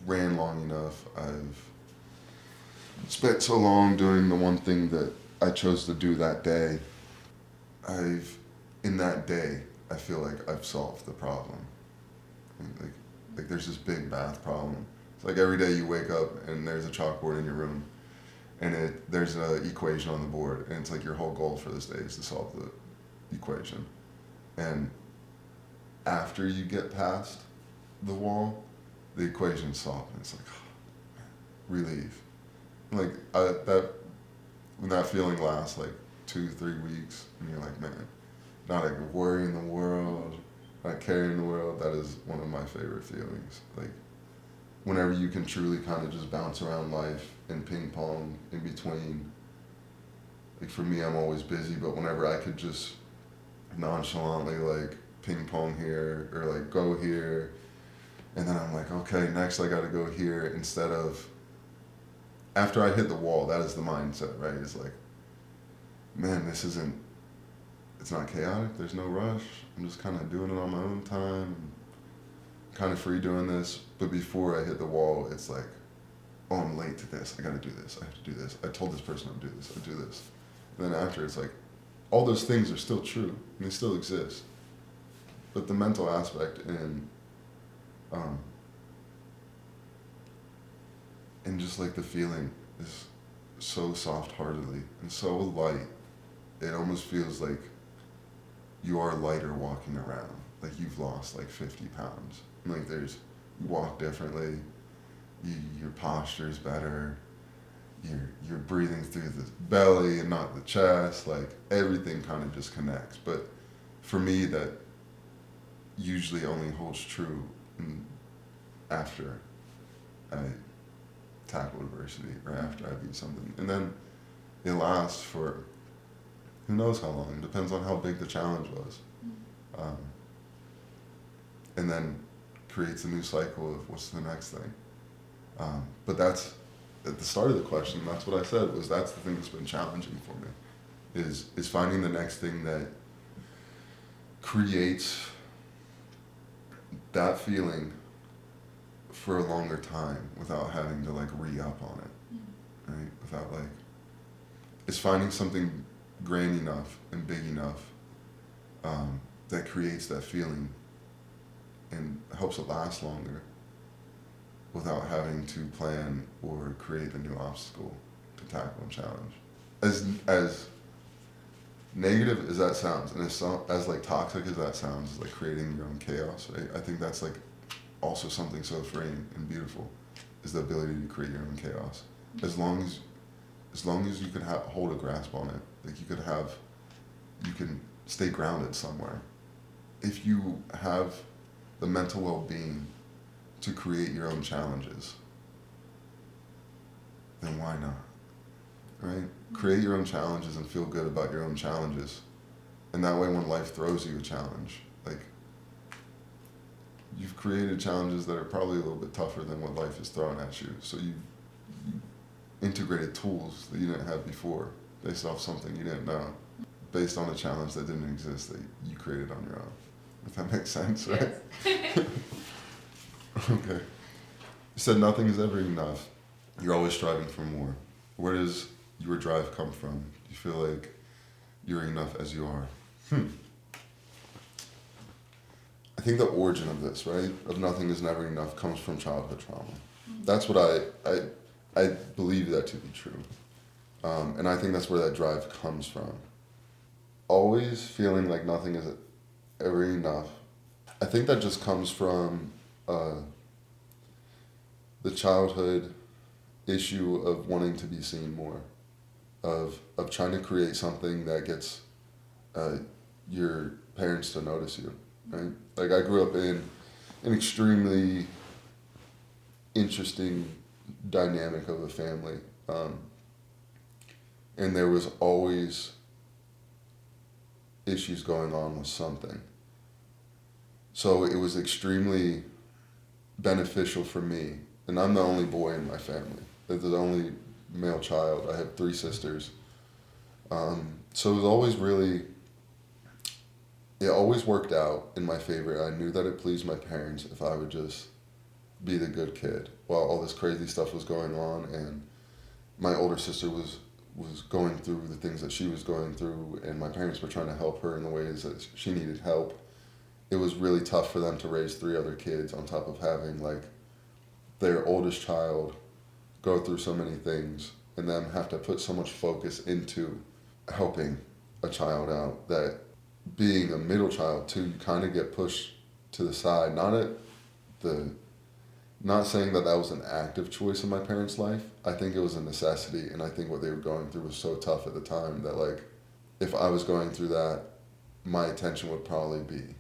ran long enough. I've spent so long doing the one thing that I chose to do that day. In that day, I feel like I've solved the problem. And like there's this big math problem. It's like every day you wake up and there's a chalkboard in your room and there's an equation on the board and it's like your whole goal for this day is to solve the equation. And after you get past the wall, the equation's solved and it's like, oh, relief. Like when that feeling lasts like 2-3 weeks and you're like, man, not like worrying the world, not carrying the world, that is one of my favorite feelings. Like whenever you can truly kind of just bounce around life and ping pong in between. Like for me, I'm always busy, but whenever I could just nonchalantly like ping pong here or like go here, and then I'm like, okay, next I gotta go here, instead of, after I hit the wall, that is the mindset, right? It's like, man, it's not chaotic, there's no rush, I'm just kind of doing it on my own time, kind of free doing this. But before I hit the wall, it's like, oh, I'm late to this, I gotta do this, I have to do this, I told this person I'd do this, I'd do this. And then after, it's like, all those things are still true, and they still exist. But the mental aspect and just like the feeling is so soft-heartedly and so light, it almost feels like you are lighter walking around, like you've lost like 50 pounds. And like you walk differently, your posture's better, you're breathing through the belly and not the chest, like everything kind of just connects. But for me, that usually only holds true after I tackle adversity or after I beat something. And then it lasts for who knows how long. It depends on how big the challenge was. And then creates a new cycle of what's the next thing. But that's, at the start of the question, that's what I said, was that's the thing that's been challenging for me, is finding the next thing that creates that feeling for a longer time without having to like re-up on it, right? Without like, it's finding something grand enough and big enough that creates that feeling and helps it last longer without having to plan or create a new obstacle to tackle and challenge. As negative as that sounds, and as like toxic as that sounds, is like creating your own chaos, right? I think that's like also something so freeing and beautiful, is the ability to create your own chaos. As long as you can hold a grasp on it, like you can stay grounded somewhere. If you have the mental well-being to create your own challenges, then why not, right? Create your own challenges and feel good about your own challenges. And that way when life throws you a challenge, like, you've created challenges that are probably a little bit tougher than what life is throwing at you. So you integrated tools that you didn't have before, based off something you didn't know, based on a challenge that didn't exist that you created on your own. If that makes sense, right? Yes. Okay. You said nothing is ever enough. You're always striving for more. Where does your drive come from? Do you feel like you're enough as you are. I think the origin of this, right, of nothing is never enough, comes from childhood trauma. That's what I believe that to be true. And I think that's where that drive comes from. Always feeling like nothing is ever enough. I think that just comes from the childhood issue of wanting to be seen more, of trying to create something that gets your parents to notice you, right? Like I grew up in an extremely interesting dynamic of a family, and there was always issues going on with something. So it was extremely beneficial for me, and I'm the only boy in my family. They're the only male child. I have 3 sisters. So it was always it always worked out in my favor. I knew that it pleased my parents if I would just be the good kid while all this crazy stuff was going on, and my older sister was going through the things that she was going through, and my parents were trying to help her in the ways that she needed help. It was really tough for them to raise 3 other kids on top of having like their oldest child go through so many things and them have to put so much focus into helping a child out, that being a middle child too, you kind of get pushed to the side. Not saying that that was an active choice in my parents' life. I think it was a necessity, and I think what they were going through was so tough at the time that like if I was going through that, my attention would probably be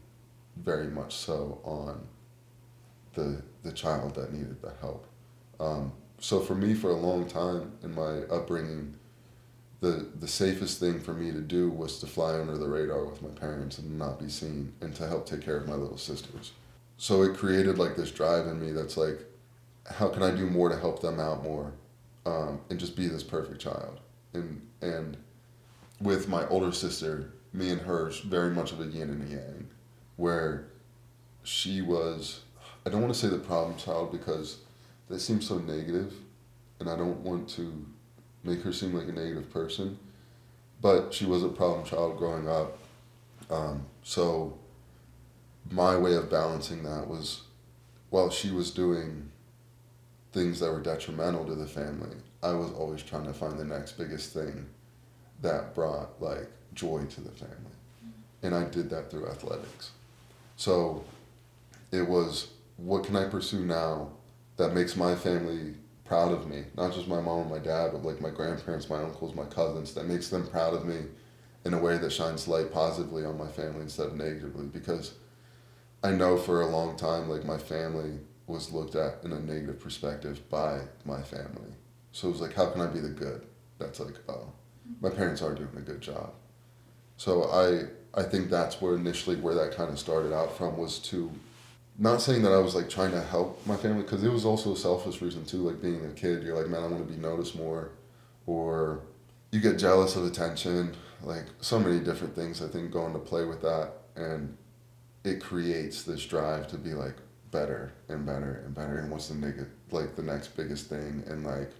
very much so on the child that needed the help. So for me, for a long time in my upbringing, the safest thing for me to do was to fly under the radar with my parents and not be seen, and to help take care of my little sisters. So it created like this drive in me that's like, how can I do more to help them out more, and just be this perfect child. And with my older sister, me and her very much of a yin and a yang, where she was, I don't want to say the problem child because that seems so negative, and I don't want to make her seem like a negative person, but she was a problem child growing up. So my way of balancing that was, while she was doing things that were detrimental to the family, I was always trying to find the next biggest thing that brought like joy to the family. And I did that through athletics. So it was, what can I pursue now that makes my family proud of me? Not just my mom and my dad, but like my grandparents, my uncles, my cousins, that makes them proud of me in a way that shines light positively on my family instead of negatively. Because I know for a long time, like my family was looked at in a negative perspective by my family. So it was like, how can I be the good? That's like, oh, my parents are doing a good job. So I think that's where initially where that kind of started out from, was to, not saying that I was like trying to help my family, because it was also a selfish reason too, like being a kid, you're like, man, I want to be noticed more, or you get jealous of attention, like so many different things I think go into play with that, and it creates this drive to be like better and better and better, and what's the next biggest thing, and like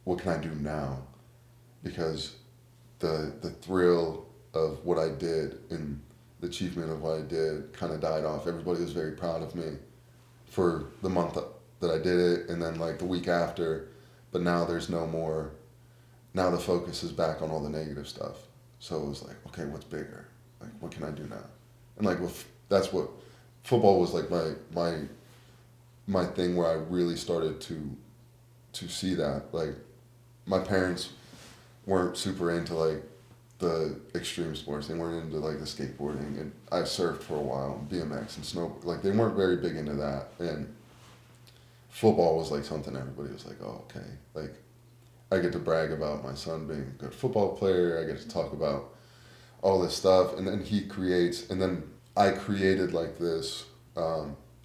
what can I do now, because the thrill of what I did and the achievement of what I did kind of died off. Everybody was very proud of me for the month that I did it, and then like the week after, but now there's no more. Now the focus is back on all the negative stuff. So it was like, okay, what's bigger? Like, what can I do now? And like that's what football was like, my thing where I really started to see that. Like my parents weren't super into like the extreme sports. They weren't into like the skateboarding, and I surfed for a while, BMX and snow. Like they weren't very big into that, and football was like something everybody was like, oh, okay. Like I get to brag about my son being a good football player. I get to talk about all this stuff, and then he creates, and then I created like this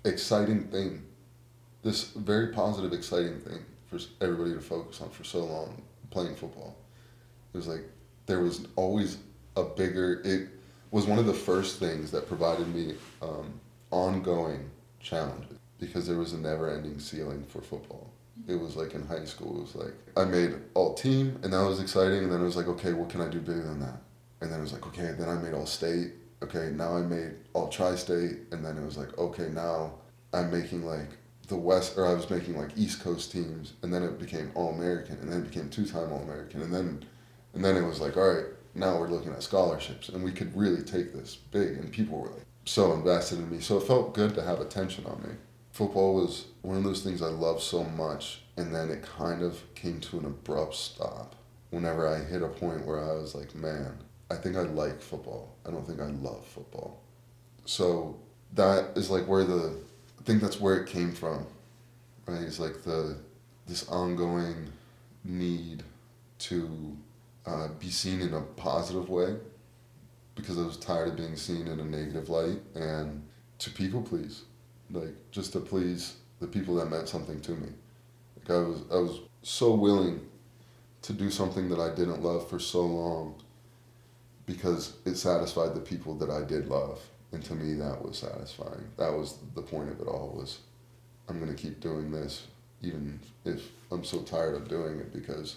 exciting thing, this very positive, exciting thing for everybody to focus on for so long, playing football. It was like, there was always it was one of the first things that provided me ongoing challenges, because there was a never-ending ceiling for football. It was like in high school, it was like, I made all team, and that was exciting, and then it was like, okay, what can I do bigger than that? And then it was like, okay, then I made all state. Okay, now I made all tri-state. And then it was like, okay, now I'm making like the West, or I was making like East Coast teams. And then it became all American. And then it became 2-time all American. And then it was like, all right, now we're looking at scholarships. And we could really take this big. And people were like so invested in me. So it felt good to have attention on me. Football was one of those things I loved so much, and then it kind of came to an abrupt stop whenever I hit a point where I was like, man, I think I like football. I don't think I love football. So that is like I think that's where it came from, right? It's like this ongoing need to be seen in a positive way, because I was tired of being seen in a negative light, and to people please. Like, just to please the people that meant something to me. Like, I was so willing to do something that I didn't love for so long because it satisfied the people that I did love. And to me, that was satisfying. That was the point of it all, was I'm going to keep doing this even if I'm so tired of doing it, because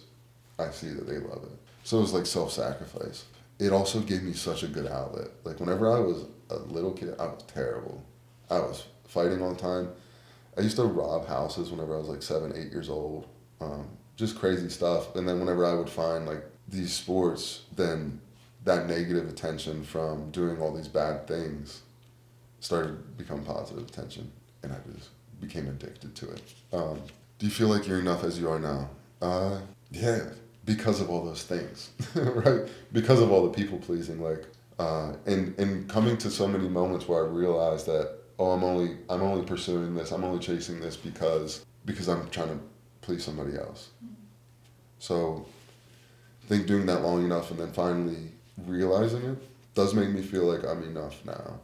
I see that they love it. So it was like self-sacrifice. It also gave me such a good outlet. Like, whenever I was a little kid, I was terrible. I was fighting all the time. I used to rob houses whenever I was like 7, 8 years old. Just crazy stuff. And then whenever I would find like these sports, then that negative attention from doing all these bad things started to become positive attention. And I just became addicted to it. Do you feel like you're enough as you are now? Yeah, because of all those things, right? Because of all the people pleasing, like, and coming to so many moments where I realized that, oh, I'm only pursuing this, I'm only chasing this because I'm trying to please somebody else. So I think doing that long enough and then finally realizing it does make me feel like I'm enough now.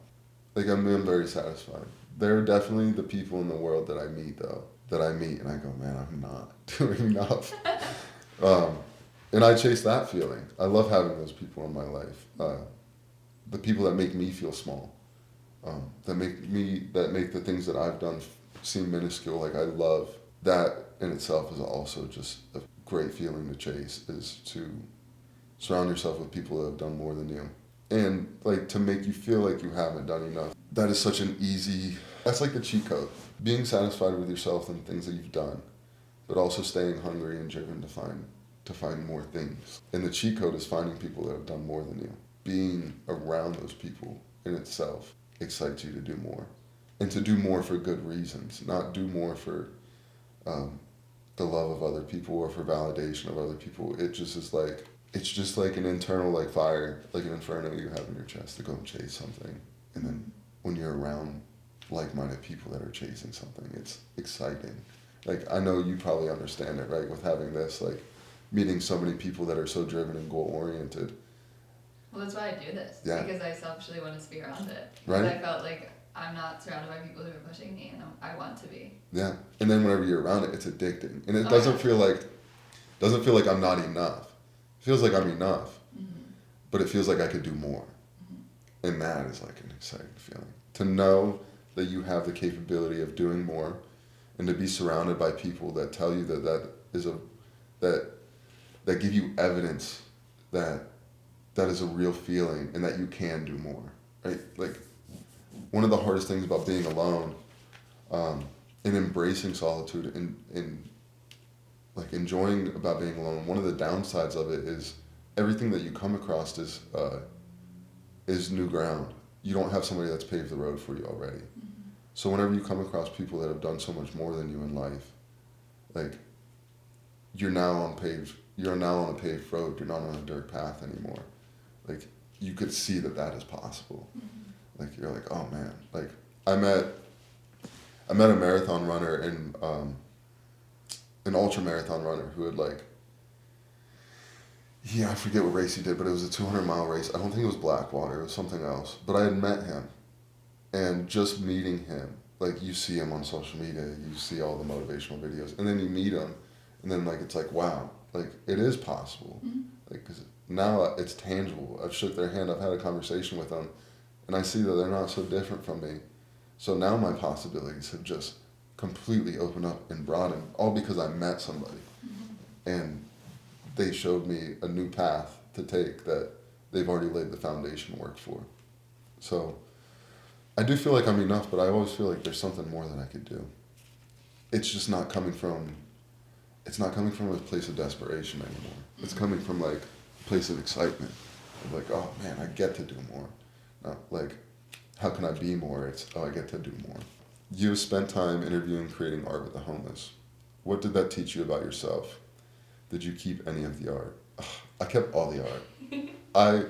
Like, I'm very satisfied. There are definitely the people in the world that I meet and I go, man, I'm not doing enough. And I chase that feeling. I love having those people in my life. The people that make me feel small. That make the things that I've done seem minuscule. Like, I love that in itself is also just a great feeling to chase, is to surround yourself with people that have done more than you. And like, to make you feel like you haven't done enough. That is such an easy, that's like the cheat code. Being satisfied with yourself and things that you've done, but also staying hungry and driven to find more things. And the cheat code is finding people that have done more than you. Being around those people in itself excites you to do more, and to do more for good reasons, not do more for the love of other people or for validation of other people. It just is like, it's just like an internal like fire, like an inferno you have in your chest to go and chase something. And then when you're around like-minded people that are chasing something, it's exciting. Like, I know you probably understand it, right? With having this, like, meeting so many people that are so driven and goal-oriented. Well, that's why I do this. Yeah. Because I selfishly want to be around it. Right. Because I felt like I'm not surrounded by people who are pushing me, and I want to be. Yeah. And then whenever you're around it, it's addicting. And it doesn't feel like I'm not enough. It feels like I'm enough. Mm-hmm. But it feels like I could do more. Mm-hmm. And that is like an exciting feeling. To know that you have the capability of doing more, and to be surrounded by people that tell you that give you evidence that is a real feeling and that you can do more, right? Like, one of the hardest things about being alone, and embracing solitude and like enjoying about being alone, one of the downsides of it is everything that you come across is new ground. You don't have somebody that's paved the road for you already. Mm-hmm. So whenever you come across people that have done so much more than you in life, like, you're now on a paved road. You're not on a dirt path anymore. Like, you could see that is possible. Mm-hmm. Like, you're like, oh man. Like, I met a marathon runner and an ultra marathon runner who had I forget what race he did, but it was a 200-mile race. I don't think it was Blackwater. It was something else. But I had met him, and just meeting him, like, you see him on social media, you see all the motivational videos, and then you meet him, and then like, it's like, wow, like, it is possible. Mm-hmm. Like, 'cause now it's tangible. I've shook their hand. I've had a conversation with them, and I see that they're not so different from me. So now my possibilities have just completely opened up and broadened, all because I met somebody. Mm-hmm. And they showed me a new path to take that they've already laid the foundation work for. So I do feel like I'm enough, but I always feel like there's something more that I could do. It's just not coming from, it's not coming from a place of desperation anymore. It's coming from like a place of excitement. Of like, oh man, I get to do more. Not like, how can I be more? It's, oh, I get to do more. You've spent time interviewing, creating art with the homeless. What did that teach you about yourself? Did you keep any of the art? Ugh, I kept all the art.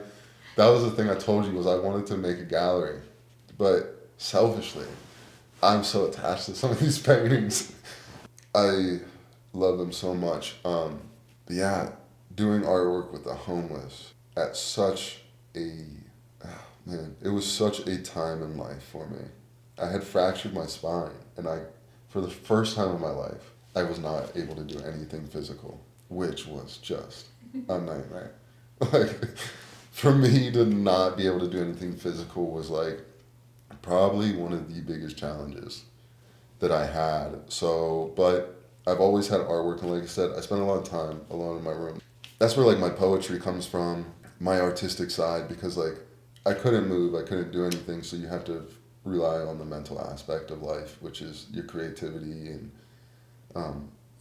That was the thing I told you was I wanted to make a gallery, but selfishly, I'm so attached to some of these paintings. I love them so much. But yeah, doing artwork with the homeless at such a, man, it was such a time in life for me. I had fractured my spine, and for the first time in my life, I was not able to do anything physical, which was just a nightmare. Like, for me to not be able to do anything physical was like probably one of the biggest challenges that I had. So, but I've always had artwork, and like I said, I spent a lot of time alone in my room. That's where like my poetry comes from, my artistic side, because like I couldn't move, I couldn't do anything, so you have to rely on the mental aspect of life, which is your creativity and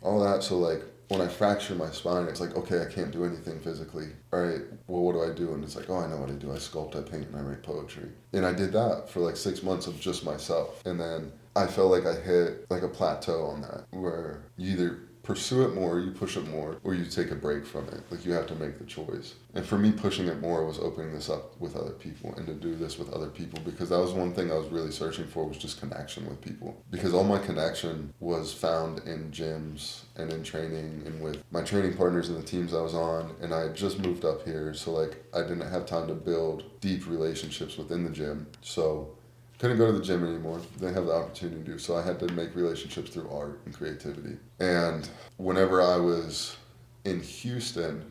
all that. So like when I fractured my spine, it's like, okay, I can't do anything physically. All right, well, what do I do? And it's like, oh, I know what I do. I sculpt, I paint, and I write poetry. And I did that for like 6 months of just myself. And then I felt like I hit like a plateau on that, where you either pursue it more, you push it more, or you take a break from it. Like you have to make the choice. And for me, pushing it more was opening this up with other people and to do this with other people, because that was one thing I was really searching for, was just connection with people. Because all my connection was found in gyms and in training and with my training partners and the teams I was on. And I had just moved up here, so like I didn't have time to build deep relationships within the gym. So couldn't go to the gym anymore. Didn't have the opportunity to do. So I had to make relationships through art and creativity. And whenever I was in Houston,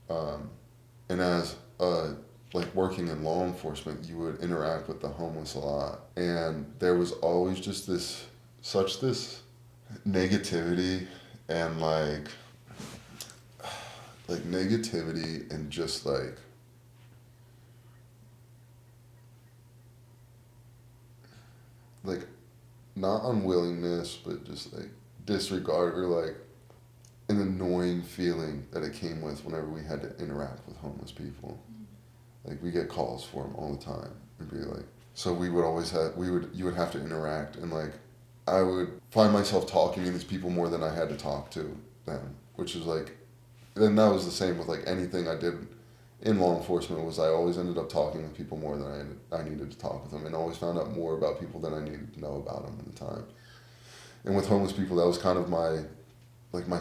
and as like working in law enforcement, you would interact with the homeless a lot. And there was always just this negativity and like negativity and just like not unwillingness, but just like disregard, or like an annoying feeling that it came with whenever we had to interact with homeless people. Like we get calls for them all the time. It'd be like, so we would always have, you would have to interact, and like I would find myself talking to these people more than I had to talk to them, which is like, then that was the same with like anything I did in law enforcement, was I always ended up talking with people more than I needed to talk with them, and always found out more about people than I needed to know about them at the time. And with homeless people, that was kind of my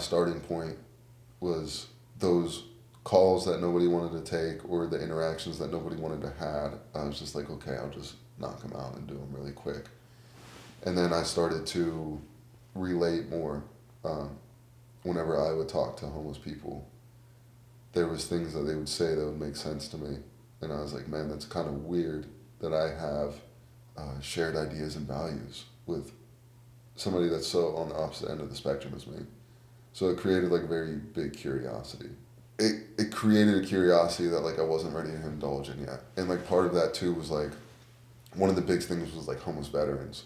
starting point, was those calls that nobody wanted to take, or the interactions that nobody wanted to have. I was just like, okay, I'll just knock them out and do them really quick. And then I started to relate more. Whenever I would talk to homeless people, there was things that they would say that would make sense to me. And I was like, man, that's kind of weird that I have shared ideas and values with somebody that's so on the opposite end of the spectrum as me. So it created like a very big curiosity. It created a curiosity that like I wasn't ready to indulge in yet. And like part of that too was like, one of the big things was like homeless veterans,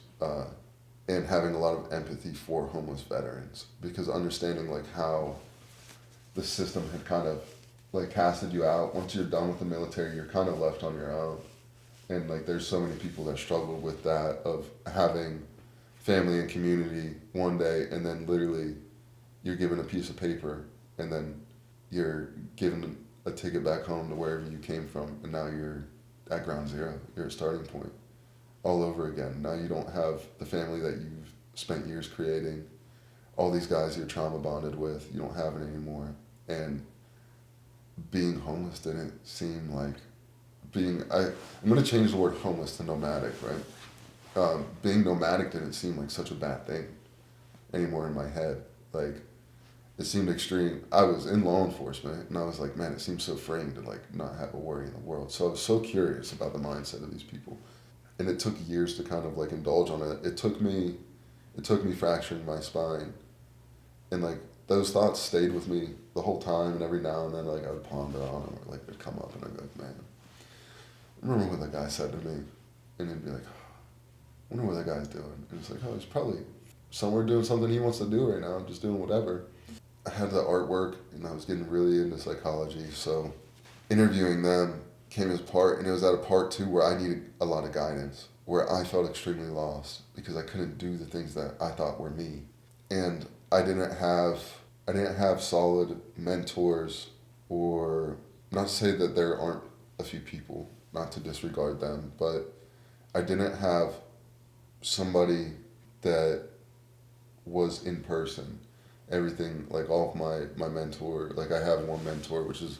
and having a lot of empathy for homeless veterans, because understanding like how the system had kind of like casted you out. Once you're done with the military, you're kind of left on your own. And like there's so many people that struggle with that, of having family and community one day, and then literally you're given a piece of paper, and then you're given a ticket back home to wherever you came from, and now you're at ground zero. You're at starting point all over again. Now you don't have the family that you've spent years creating. All these guys you're trauma bonded with, you don't have it anymore. And being homeless didn't seem like I'm going to change the word homeless to nomadic, right? Being nomadic didn't seem like such a bad thing anymore in my head. Like, it seemed extreme. I was in law enforcement, and I was like, man, it seems so freeing to like not have a worry in the world. So I was so curious about the mindset of these people. And it took years to kind of like indulge on it. It took me fracturing my spine and like those thoughts stayed with me the whole time, and every now and then, like, I would ponder on them, or like they'd come up, and I'd be like, man, I remember what that guy said to me, and it'd be like, I wonder what that guy's doing, and it's like, oh, he's probably somewhere doing something he wants to do right now, just doing whatever. I had the artwork, and I was getting really into psychology, so interviewing them came as part, and it was at a part too where I needed a lot of guidance, where I felt extremely lost because I couldn't do the things that I thought were me, and I didn't have solid mentors, or not to say that there aren't a few people, not to disregard them, but I didn't have somebody that was in person. Everything, like all of my mentor, like I have one mentor, which is,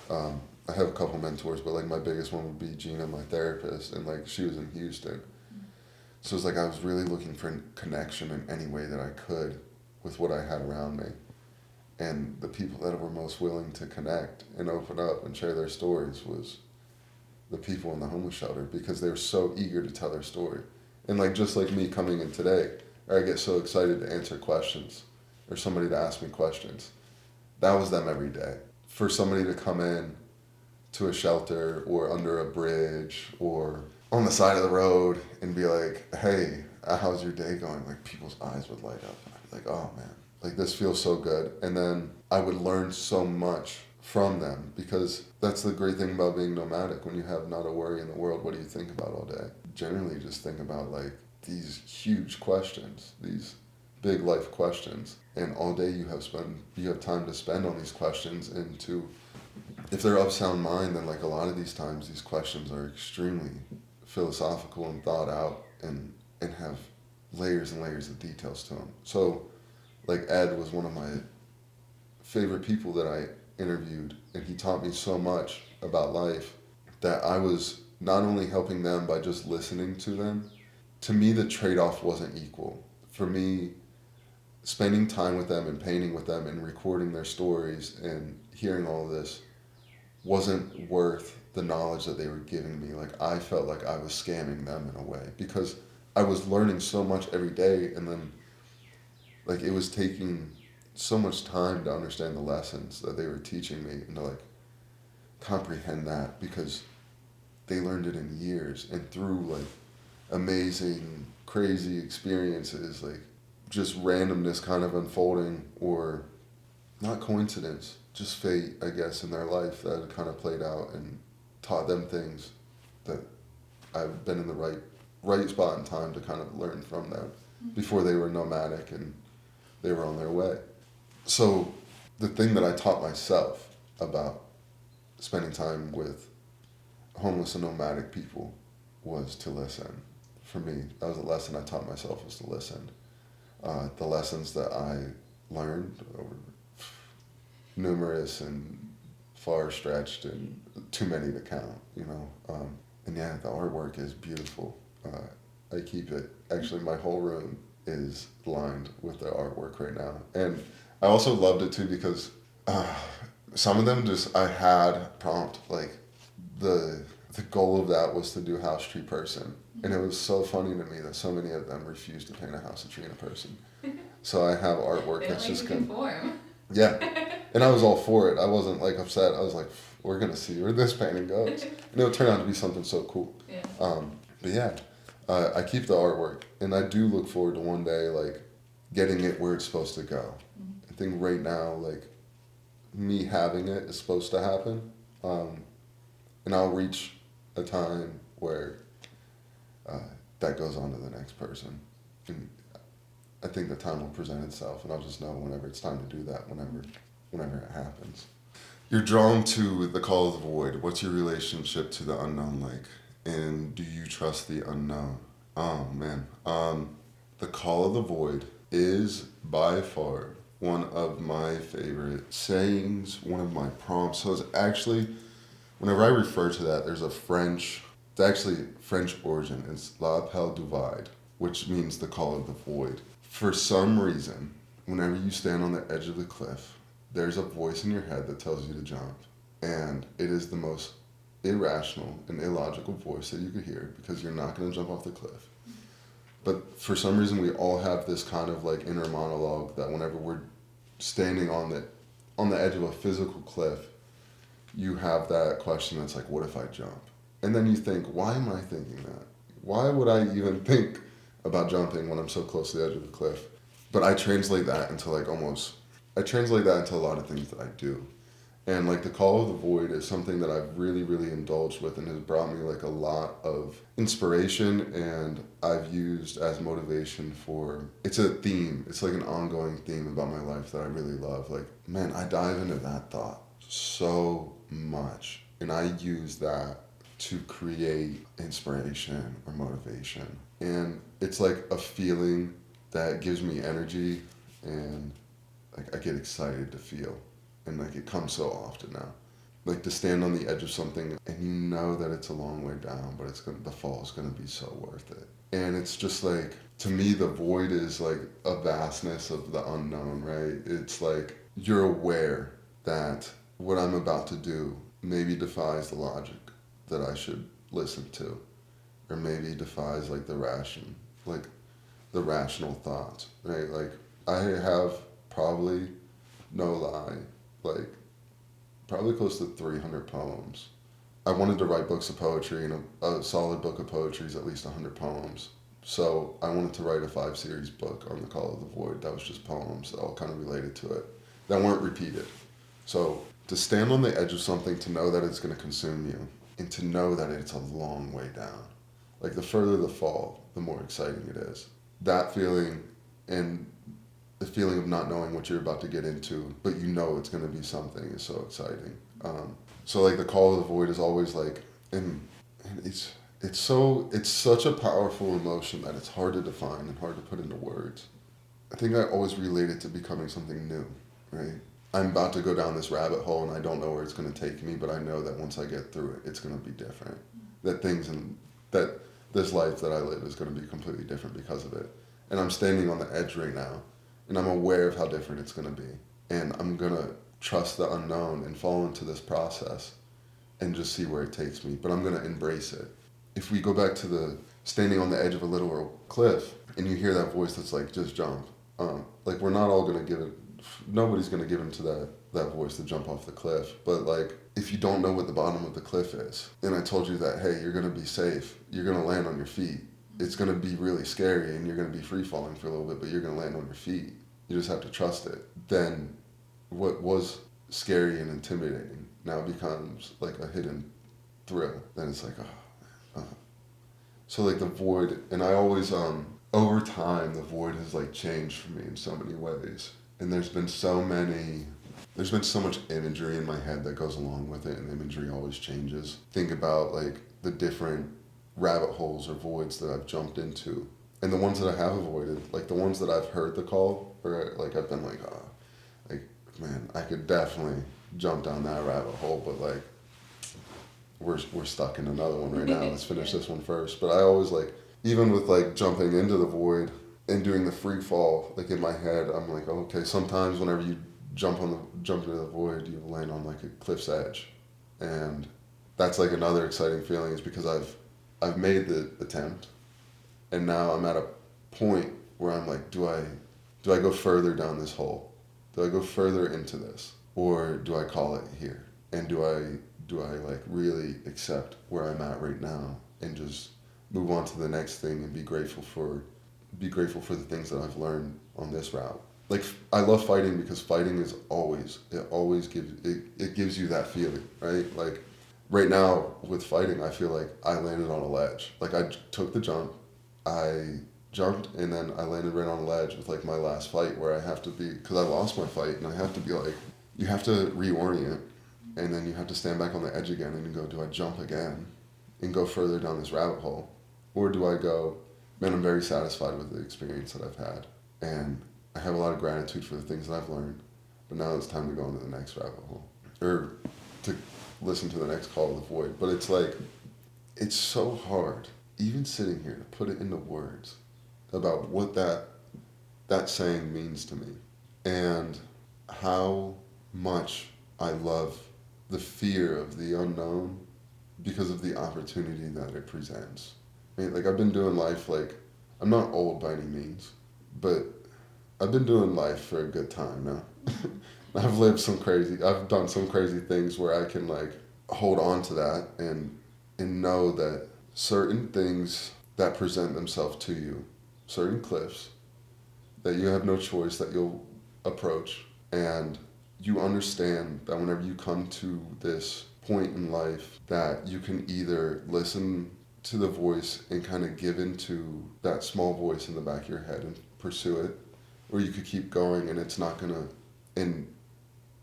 I have a couple mentors, but like my biggest one would be Gina, my therapist, and like she was in Houston. So it's like I was really looking for connection in any way that I could with what I had around me. And the people that were most willing to connect and open up and share their stories was the people in the homeless shelter, because they were so eager to tell their story. And like just like me coming in today, I get so excited to answer questions or somebody to ask me questions. That was them every day. For somebody to come in to a shelter or under a bridge or on the side of the road and be like, hey, how's your day going? Like people's eyes would light up. And I'd be like, oh man, like this feels so good. And then I would learn so much from them, because that's the great thing about being nomadic. When you have not a worry in the world, what do you think about all day? Generally just think about like these huge questions, these big life questions, and all day you have time to spend on these questions, and to, if they're of sound mind, then like a lot of these times these questions are extremely philosophical and thought out, and have layers and layers of details to them. So like Ed was one of my favorite people that I interviewed, and he taught me so much about life that I was not only helping them by just listening to them. To me, the trade-off wasn't equal. For me, spending time with them and painting with them and recording their stories and hearing all of this wasn't worth the knowledge that they were giving me. Like I felt like I was scamming them in a way, because I was learning so much every day, and then like it was taking so much time to understand the lessons that they were teaching me and to like comprehend that, because they learned it in years and through like amazing, crazy experiences, like just randomness kind of unfolding, or not coincidence, just fate, I guess, in their life that had kind of played out and taught them things that I've been in the right spot in time to kind of learn from them before they were nomadic and they were on their way. So the thing that I taught myself about spending time with homeless and nomadic people was to listen. For me, that was a lesson I taught myself, was to listen. The lessons that I learned were numerous and far stretched and too many to count, you know. And yeah, the artwork is beautiful. I keep it, actually my whole room is lined with the artwork right now. And I also loved it too because some of them just, I had prompt, like the goal of that was to do house tree person. And it was so funny to me that so many of them refused to paint a house of tree in a person. So I have artwork that's just going to, yeah. And I was all for it. I wasn't like upset. I was like, we're going to see where this painting goes. And it would turn out to be something so cool. Yeah. But yeah, I keep the artwork, and I do look forward to one day like getting it where it's supposed to go. I think right now, like me having it is supposed to happen. And I'll reach a time where that goes on to the next person. And I think the time will present itself, and I'll just know whenever it's time to do that, whenever it happens. You're drawn to the call of the void. What's your relationship to the unknown like? And do you trust the unknown? Oh man. The call of the void is by far one of my favorite sayings, one of my prompts. So it's actually, whenever I refer to that, there's a French, it's actually French origin. It's l'appel du vide, which means the call of the void. For some reason, whenever you stand on the edge of the cliff, there's a voice in your head that tells you to jump. And it is the most irrational and illogical voice that you could hear, because you're not going to jump off the cliff. But for some reason, we all have this kind of like inner monologue that whenever we're standing on the edge of a physical cliff, you have that question that's like, what if I jump? And then you think, why am I thinking that? Why would I even think about jumping when I'm so close to the edge of the cliff? But I translate that into I translate that into a lot of things that I do. And like the call of the void is something that I've really, really indulged with and has brought me like a lot of inspiration, and I've used as motivation for, it's a theme. It's like an ongoing theme about my life that I really love. Like, man, I dive into that thought so much, and I use that to create inspiration or motivation. And it's like a feeling that gives me energy, and like I get excited to feel, and like it comes so often now. Like to stand on the edge of something and you know that it's a long way down, but the fall is gonna be so worth it. And it's just like, to me, the void is like a vastness of the unknown, right? It's like you're aware that what I'm about to do maybe defies the logic that I should listen to, or maybe defies like like the rational thoughts, right? Like I have probably, no lie, like probably close to 300 poems. I wanted to write books of poetry, and a solid book of poetry is at least 100 poems. So I wanted to write a 5-series book on the Call of the Void that was just poems that all kind of related to it, that weren't repeated. So to stand on the edge of something, to know that it's going to consume you, and to know that it's a long way down. Like the further the fall, the more exciting it is. That feeling, and the feeling of not knowing what you're about to get into, but you know it's going to be something, is so exciting. So like the Call of the Void is always like, and it's such a powerful emotion that it's hard to define and hard to put into words. I think I always relate it to becoming something new, right? I'm about to go down this rabbit hole and I don't know where it's going to take me, but I know that once I get through it, it's going to be different. That this life that I live is going to be completely different because of it. And I'm standing on the edge right now, and I'm aware of how different it's going to be. And I'm going to trust the unknown and fall into this process and just see where it takes me. But I'm going to embrace it. If we go back to the standing on the edge of a literal cliff and you hear that voice that's like, just jump. Like we're not all going to give it, nobody's going to give into that voice to jump off the cliff. But like, if you don't know what the bottom of the cliff is, and I told you that, hey, you're going to be safe, you're going to land on your feet. It's going to be really scary and you're going to be free falling for a little bit, but you're going to land on your feet. You just have to trust it. Then what was scary and intimidating now becomes like a hidden thrill. Then it's like, So like the void, and I always, over time, the void has like changed for me in so many ways. And there's been so much imagery in my head that goes along with it, and imagery always changes. Think about like the different rabbit holes or voids that I've jumped into, and the ones that I have avoided, like the ones that I've heard the call, or like I've been like, like, man, I could definitely jump down that rabbit hole, but like we're stuck in another one right now. Let's finish this one first. But I always like, even with like jumping into the void and doing the free fall, like in my head, I'm like, okay, sometimes whenever you jump into the void, you land on like a cliff's edge, and that's like another exciting feeling, is because I've made the attempt, and now I'm at a point where I'm like, do I go further down this hole? Do I go further into this, or do I call it here? And do I like really accept where I'm at right now and just move on to the next thing and be grateful for the things that I've learned on this route? Like, I love fighting because fighting is always gives you that feeling, right? Like right now with fighting, I feel like I landed on a ledge. Like I took the jump, I jumped, and then I landed right on a ledge with like my last fight, where I have to be, because I lost my fight, and I have to be like, you have to reorient, and then you have to stand back on the edge again, and you go, do I jump again and go further down this rabbit hole? Or do I go, man, I'm very satisfied with the experience that I've had, and I have a lot of gratitude for the things that I've learned, but now it's time to go into the next rabbit hole, or to listen to the next call of the void. But it's like, it's so hard, even sitting here, to put it into words about what that saying means to me, and how much I love the fear of the unknown because of the opportunity that it presents. I mean, like, I've been doing life, like, I'm not old by any means, but I've been doing life for a good time now. I've done some crazy things where I can like hold on to that and know that certain things that present themselves to you, certain cliffs that you have no choice that you'll approach, and you understand that whenever you come to this point in life that you can either listen to the voice and kind of give into that small voice in the back of your head and pursue it, or you could keep going and it's not gonna, and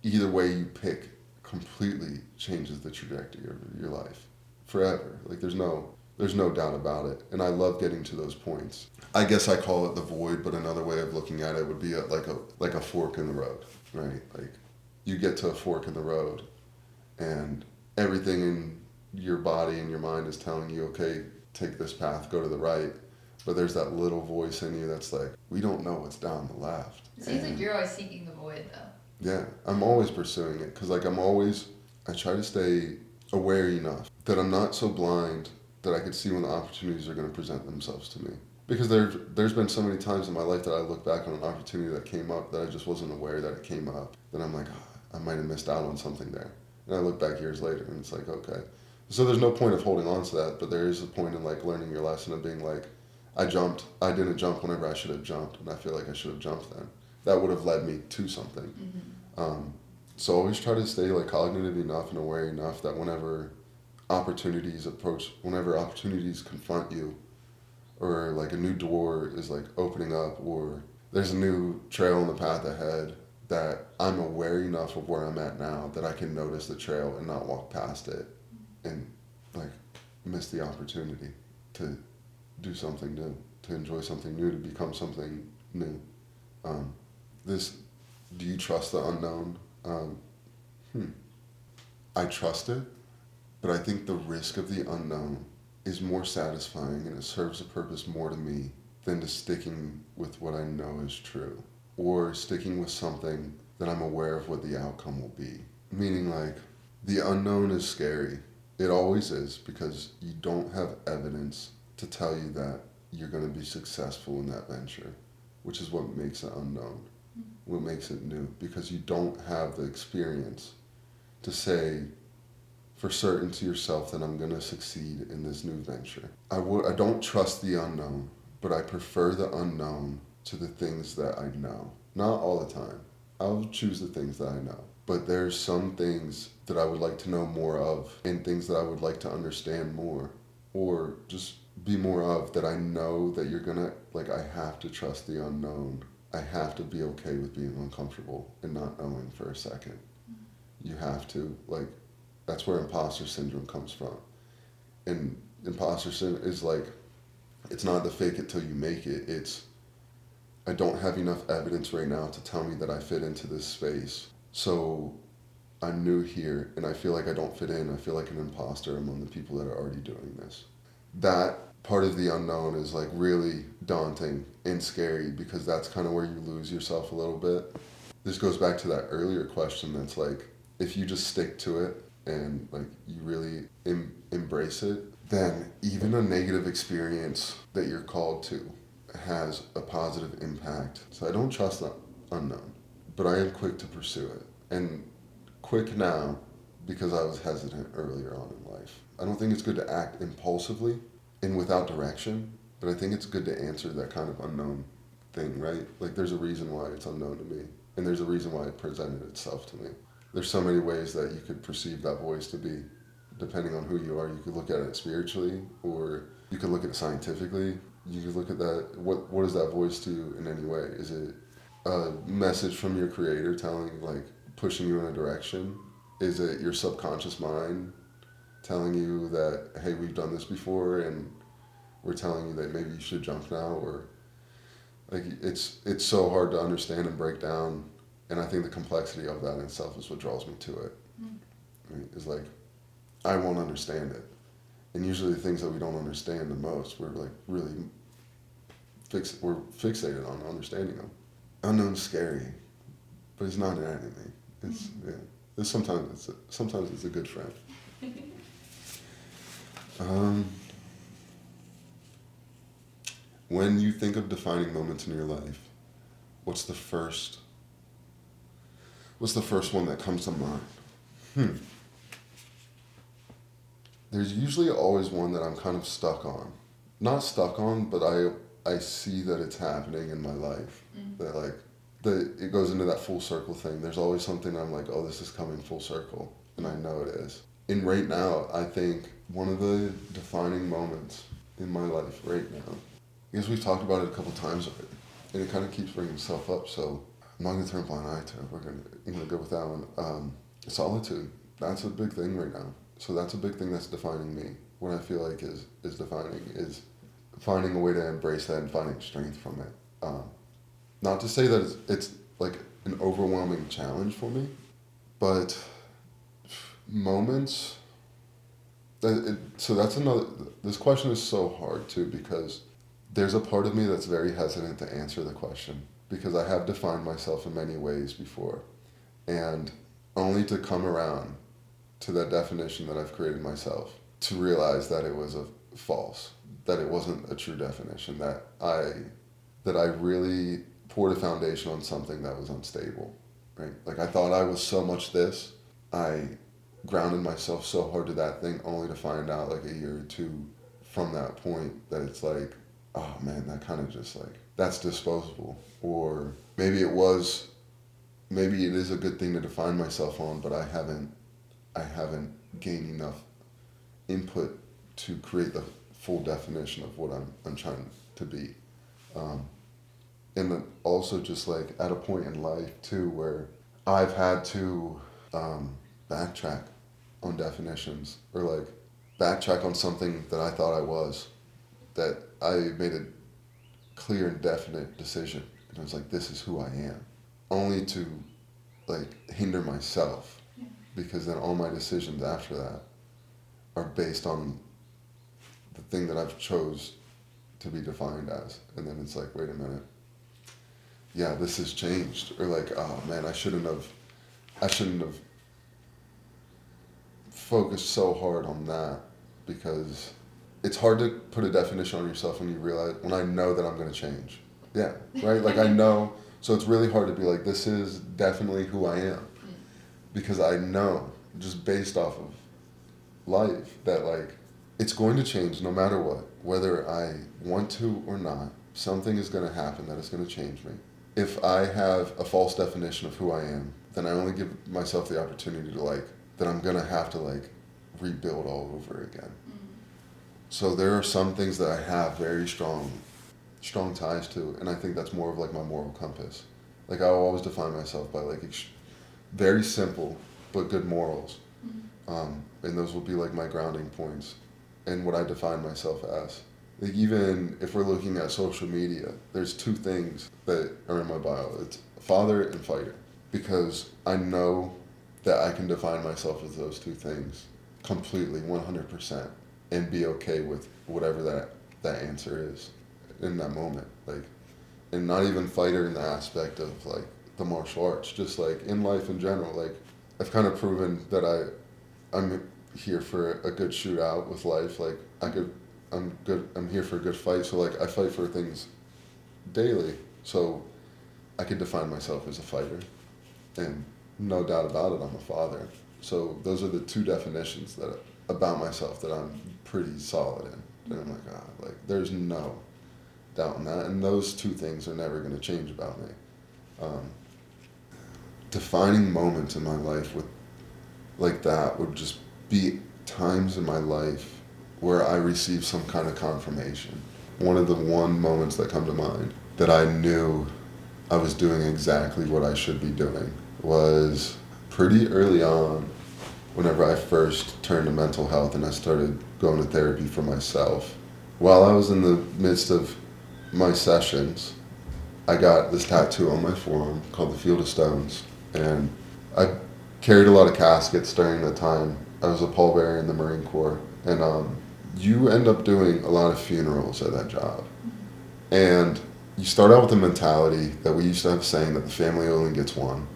either way you pick completely changes the trajectory of your life forever. Like there's no doubt about it. And I love getting to those points. I guess I call it the void, but another way of looking at it would be like a fork in the road, right? Like you get to a fork in the road and everything in your body and your mind is telling you, okay, take this path, go to the right. But there's that little voice in you that's like, we don't know what's down the left. It seems like you're always seeking the void, though. Yeah, I'm always pursuing it because like I try to stay aware enough that I'm not so blind that I could see when the opportunities are going to present themselves to me. Because there's been so many times in my life that I look back on an opportunity that came up that I just wasn't aware that it came up. That I'm like, oh, I might have missed out on something there. And I look back years later and it's like, okay. So there's no point of holding on to that, but there is a point in like learning your lesson of being like, I didn't jump whenever I should have jumped, and I feel like I should have jumped then. That would have led me to something. So always try to stay like cognitive enough and aware enough that whenever opportunities confront you, or like a new door is like opening up, or there's a new trail in the path ahead, that I'm aware enough of where I'm at now that I can notice the trail and not walk past it and like miss the opportunity to do something new, to enjoy something new, to become something new. This, do you trust the unknown? I trust it, but I think the risk of the unknown is more satisfying and it serves a purpose more to me than to sticking with what I know is true, or sticking with something that I'm aware of what the outcome will be. Meaning like, the unknown is scary. It always is, because you don't have evidence to tell you that you're going to be successful in that venture, which is what makes it unknown, what makes it new, because you don't have the experience to say for certain to yourself that I'm going to succeed in this new venture. I don't trust the unknown, but I prefer the unknown to the things that I know. Not all the time. I'll choose the things that I know. But there's some things that I would like to know more of, and things that I would like to understand more, or just be more of, that I know that you're gonna, like, I have to trust the unknown. I have to be okay with being uncomfortable and not knowing for a second. You have to, like, that's where imposter syndrome comes from. And imposter syndrome is like, it's not the fake it till you make it. It's, I don't have enough evidence right now to tell me that I fit into this space. So I'm new here and I feel like I don't fit in. I feel like an imposter among the people that are already doing this. That part of the unknown is like really daunting and scary, because that's kind of where you lose yourself a little bit. This goes back to that earlier question that's like, if you just stick to it and like you really embrace it, then even a negative experience that you're called to has a positive impact. So I don't trust the unknown, but I am quick to pursue it. And quick now because I was hesitant earlier on in life. I don't think it's good to act impulsively and without direction, but I think it's good to answer that kind of unknown thing, right? Like there's a reason why it's unknown to me, and there's a reason why it presented itself to me. There's so many ways that you could perceive that voice to be, depending on who you are. You could look at it spiritually, or you could look at it scientifically. You could look at that, what is that voice to you in any way? Is it a message from your creator telling, like, pushing you in a direction? Is it your subconscious mind telling you that, hey, we've done this before and we're telling you that maybe you should jump now? Or like, it's so hard to understand and break down, and I think the complexity of that in itself is what draws me to it. Right? It's like, I won't understand it, and usually the things that we don't understand the most, we're like really we're fixated on understanding them. Unknown's scary, but it's not an enemy. It's sometimes it's a good friend. When you think of defining moments in your life, what's the first What's the first one that comes to mind? There's usually always one that I'm kind of stuck on. Not stuck on, but I see that it's happening in my life. That like it goes into that full circle thing. There's always something I'm like, oh, this is coming full circle, and I know it is. And right now, I think one of the defining moments in my life right now, because we've talked about it a couple times already, and it kind of keeps bringing itself up. So I'm not gonna turn a blind eye to it. I'm gonna go with that one. Solitude. That's a big thing right now. So that's a big thing that's defining me. What I feel like is defining is finding a way to embrace that and finding strength from it. Not to say that it's like an overwhelming challenge for me, but moments. So that's another. This question is so hard too because there's a part of me that's very hesitant to answer the question because I have defined myself in many ways before, and only to come around to that definition that I've created myself to realize that it was a false, that it wasn't a true definition, that I really poured a foundation on something that was unstable, right? Like I thought I was so much this, I grounded myself so hard to that thing only to find out like a year or two from that point that it's like, oh man, that kind of just like, that's disposable. Or maybe it is a good thing to define myself on, but I haven't gained enough input to create the full definition of what I'm trying to be. And then also just like at a point in life too where I've had to backtrack on definitions or like backtrack on something that I thought I was, that I made a clear and definite decision. And I was like, this is who I am. Only to like hinder myself. Yeah. Because then all my decisions after that are based on the thing that I've chose to be defined as. And then it's like, wait a minute. Yeah, this has changed. Or like, oh man, I shouldn't have focused so hard on that, because it's hard to put a definition on yourself when I know that I'm going to change. Yeah, right? Like I know, so it's really hard to be like, this is definitely who I am. Because I know, just based off of life, that like, it's going to change no matter what. Whether I want to or not, something is going to happen that is going to change me. If I have a false definition of who I am, then I only give myself the opportunity to like, that I'm going to have to like rebuild all over again. So there are some things that I have very strong ties to, and I think that's more of like my moral compass. Like I will always define myself by like very simple but good morals, and those will be like my grounding points and what I define myself as. Like even if we're looking at social media, there's two things that are in my bio. It's father and fighter, because I know that I can define myself as those two things completely, 100%, and be okay with whatever that answer is in that moment. Like, and not even fighter in the aspect of like the martial arts, just like in life in general. Like I've kind of proven that I'm here for a good shootout with life. Like I'm here for a good fight. So like I fight for things daily. So I could define myself as a fighter, and no doubt about it, I'm a father. So those are the two definitions about myself that I'm pretty solid in. And I'm like, like there's no doubt in that. And those two things are never going to change about me. Defining moments in my life with like that would just be times in my life where I received some kind of confirmation. One of the moments that come to mind that I knew I was doing exactly what I should be doing was pretty early on, whenever I first turned to mental health and I started going to therapy for myself. While I was in the midst of my sessions, I got this tattoo on my forearm called the Field of Stones, and I carried a lot of caskets during the time. I was a pallbearer in the Marine Corps, and you end up doing a lot of funerals at that job. And you start out with the mentality that we used to have a saying that the family only gets one,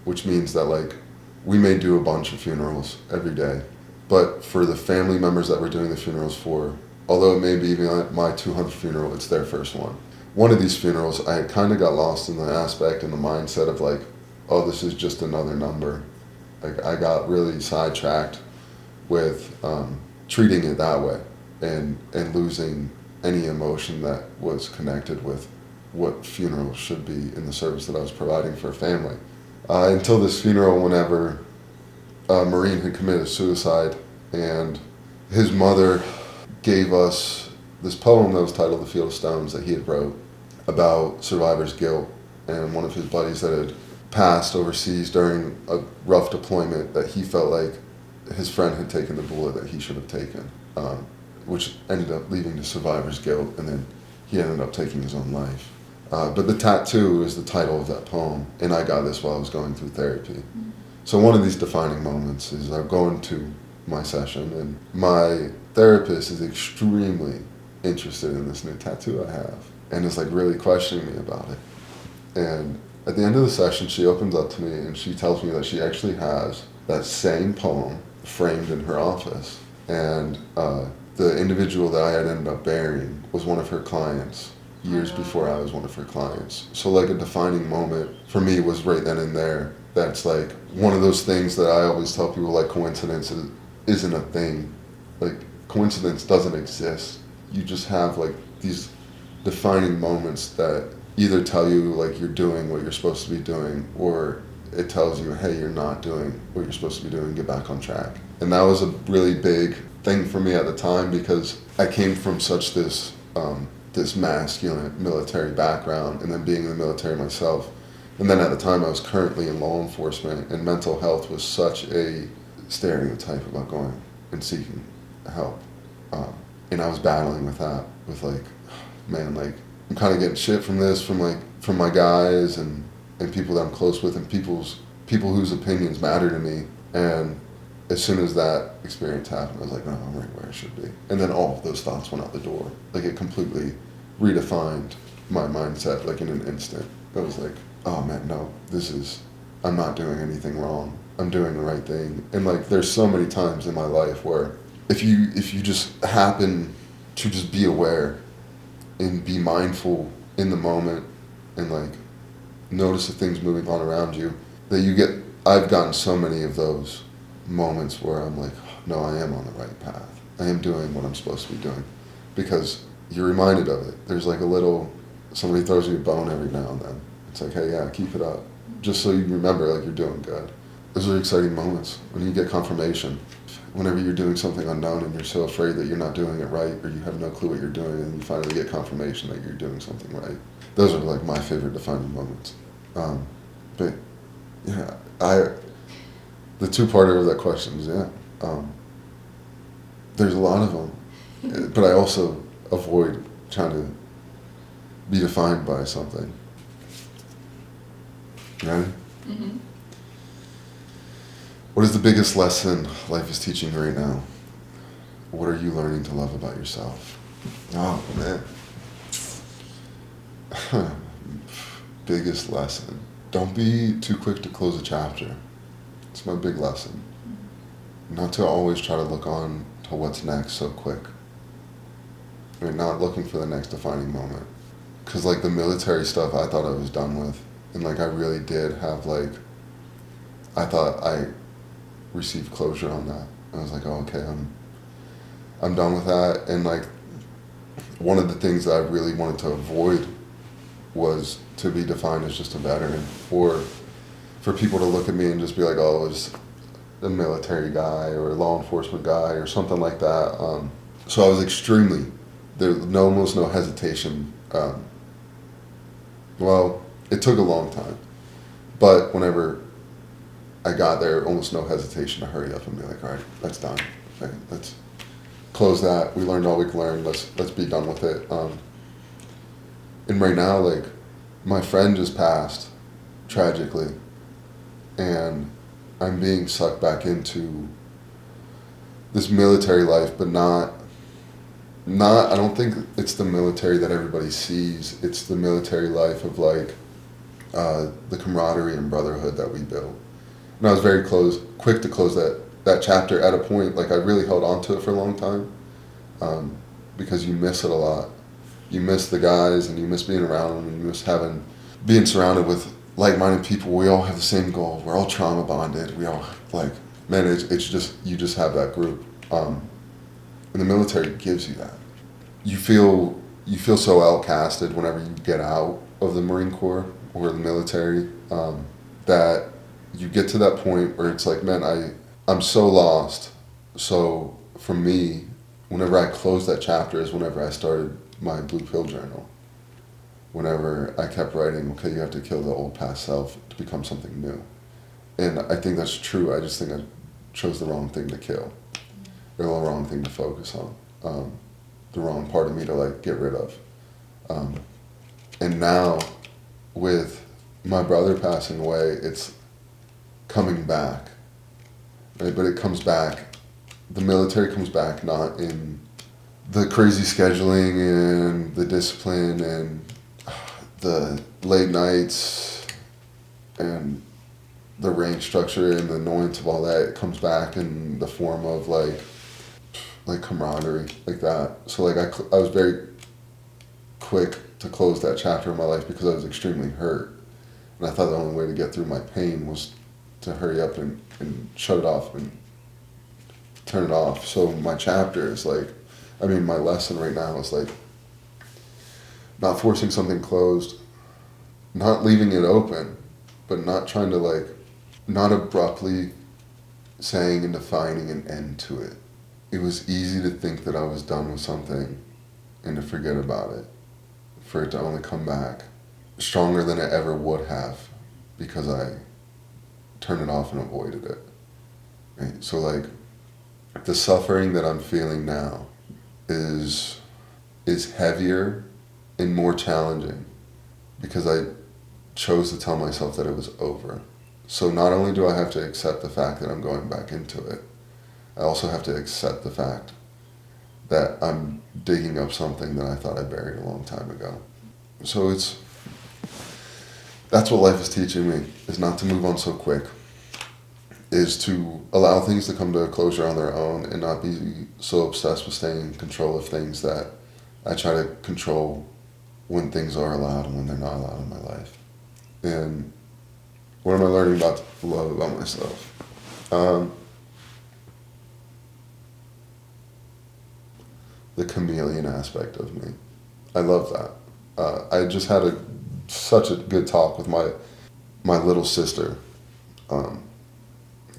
which means that like we may do a bunch of funerals every day, but for the family members that we're doing the funerals for, although it may be my 200th funeral, it's their first one. One of these funerals, I kind of got lost in the aspect and the mindset of like, oh, this is just another number. Like I got really sidetracked with treating it that way, and losing any emotion that was connected with what funeral should be in the service that I was providing for a family. Until this funeral, whenever a Marine had committed suicide, and his mother gave us this poem that was titled "The Field of Stones" that he had wrote about survivor's guilt, and one of his buddies that had passed overseas during a rough deployment, that he felt like his friend had taken the bullet that he should have taken, which ended up leading to survivor's guilt, and then he ended up taking his own life. But the tattoo is the title of that poem, and I got this while I was going through therapy. Mm-hmm. So one of these defining moments is I'm going to my session, and my therapist is extremely interested in this new tattoo I have, and is like really questioning me about it. And at the end of the session, she opens up to me and she tells me that she actually has that same poem framed in her office, and the individual that I had ended up burying was one of her clients years before I was one of her clients. So like a defining moment for me was right then and there. That's like one of those things that I always tell people, like coincidence isn't a thing. Like coincidence doesn't exist. You just have like these defining moments that either tell you like you're doing what you're supposed to be doing, or it tells you, hey, you're not doing what you're supposed to be doing, get back on track. And that was a really big thing for me at the time, because I came from such this masculine military background, and then being in the military myself. And then at the time I was currently in law enforcement, and mental health was such a stereotype about going and seeking help. And I was battling with that, with like, man, like I'm kind of getting shit from this, from my guys and people that I'm close with, and people whose opinions matter to me. And as soon as that experience happened, I was like, no, I'm right where I should be. And then all of those thoughts went out the door. Like it completely redefined my mindset, like in an instant. I was like, oh man, no, I'm not doing anything wrong. I'm doing the right thing. And like there's so many times in my life where if you just happen to just be aware and be mindful in the moment, and like notice the things moving on around you, that I've gotten so many of those moments where I'm like, no, I am on the right path. I am doing what I'm supposed to be doing, because you're reminded of it. There's like somebody throws you a bone every now and then. It's like, hey, yeah, keep it up, just so you remember like you're doing good. Those are exciting moments when you get confirmation. Whenever you're doing something unknown and you're so afraid that you're not doing it right, or you have no clue what you're doing, and you finally get confirmation that you're doing something right. Those are like my favorite defining moments. But yeah, the two-parter of that question is, there's a lot of them, but I also avoid trying to be defined by something. Ready? Mm-hmm. What is the biggest lesson life is teaching you right now? What are you learning to love about yourself? Oh, man. Biggest lesson. Don't be too quick to close a chapter. It's my big lesson. Not to always try to look on to what's next so quick. I mean, not looking for the next defining moment. Because like the military stuff, I thought I was done with. And like I really did have like, I thought I received closure on that. I was like, oh, okay, I'm done with that. And like one of the things that I really wanted to avoid was to be defined as just a veteran, or for people to look at me and just be like, oh, it's a military guy or a law enforcement guy or something like that. So I was there's almost no hesitation. Well, it took a long time, but whenever I got there, almost no hesitation to hurry up and be like, all right, that's done. Okay, let's close that. We learned all we can learn. Let's be done with it. And right now, like, my friend just passed tragically, and I'm being sucked back into this military life, but not. I don't think it's the military that everybody sees. It's the military life of like the camaraderie and brotherhood that we built. And I was very quick to close that chapter at a point, like I really held on to it for a long time, because you miss it a lot. You miss the guys, and you miss being around them, and you miss being surrounded with like-minded people. We all have the same goal. We're all trauma bonded. We all like, man. It's just you just have that group. And the military gives you that. You feel so outcasted whenever you get out of the Marine Corps or the military, that you get to that point where it's like, man, I'm so lost. So for me, whenever I closed that chapter is whenever I started my blue pill journal. Whenever I kept writing, okay, you have to kill the old past self to become something new. And I think that's true. I just think I chose the wrong thing to kill, or the wrong thing to focus on, the wrong part of me to like get rid of. And now, with my brother passing away, it's coming back, right? But it comes back. The military comes back not in the crazy scheduling and the discipline and the late nights and the rank structure and the annoyance of all that. It comes back in the form of like camaraderie, like that. So like I was very quick to close that chapter of my life because I was extremely hurt, and I thought the only way to get through my pain was to hurry up and shut it off and turn it off. So my chapter is like, I mean, my lesson right now is like not forcing something closed, not leaving it open, but not trying to like, not abruptly saying and defining an end to it. It was easy to think that I was done with something and to forget about it, for it to only come back stronger than it ever would have because I turned it off and avoided it. Right? So like the suffering that I'm feeling now is heavier and more challenging because I chose to tell myself that it was over. So not only do I have to accept the fact that I'm going back into it, I also have to accept the fact that I'm digging up something that I thought I buried a long time ago. So that's what life is teaching me, is not to move on so quick, is to allow things to come to a closure on their own and not be so obsessed with staying in control of things that I try to control when things are allowed and when they're not allowed in my life. And what am I learning about love about myself? The chameleon aspect of me. I love that. I just had such a good talk with my little sister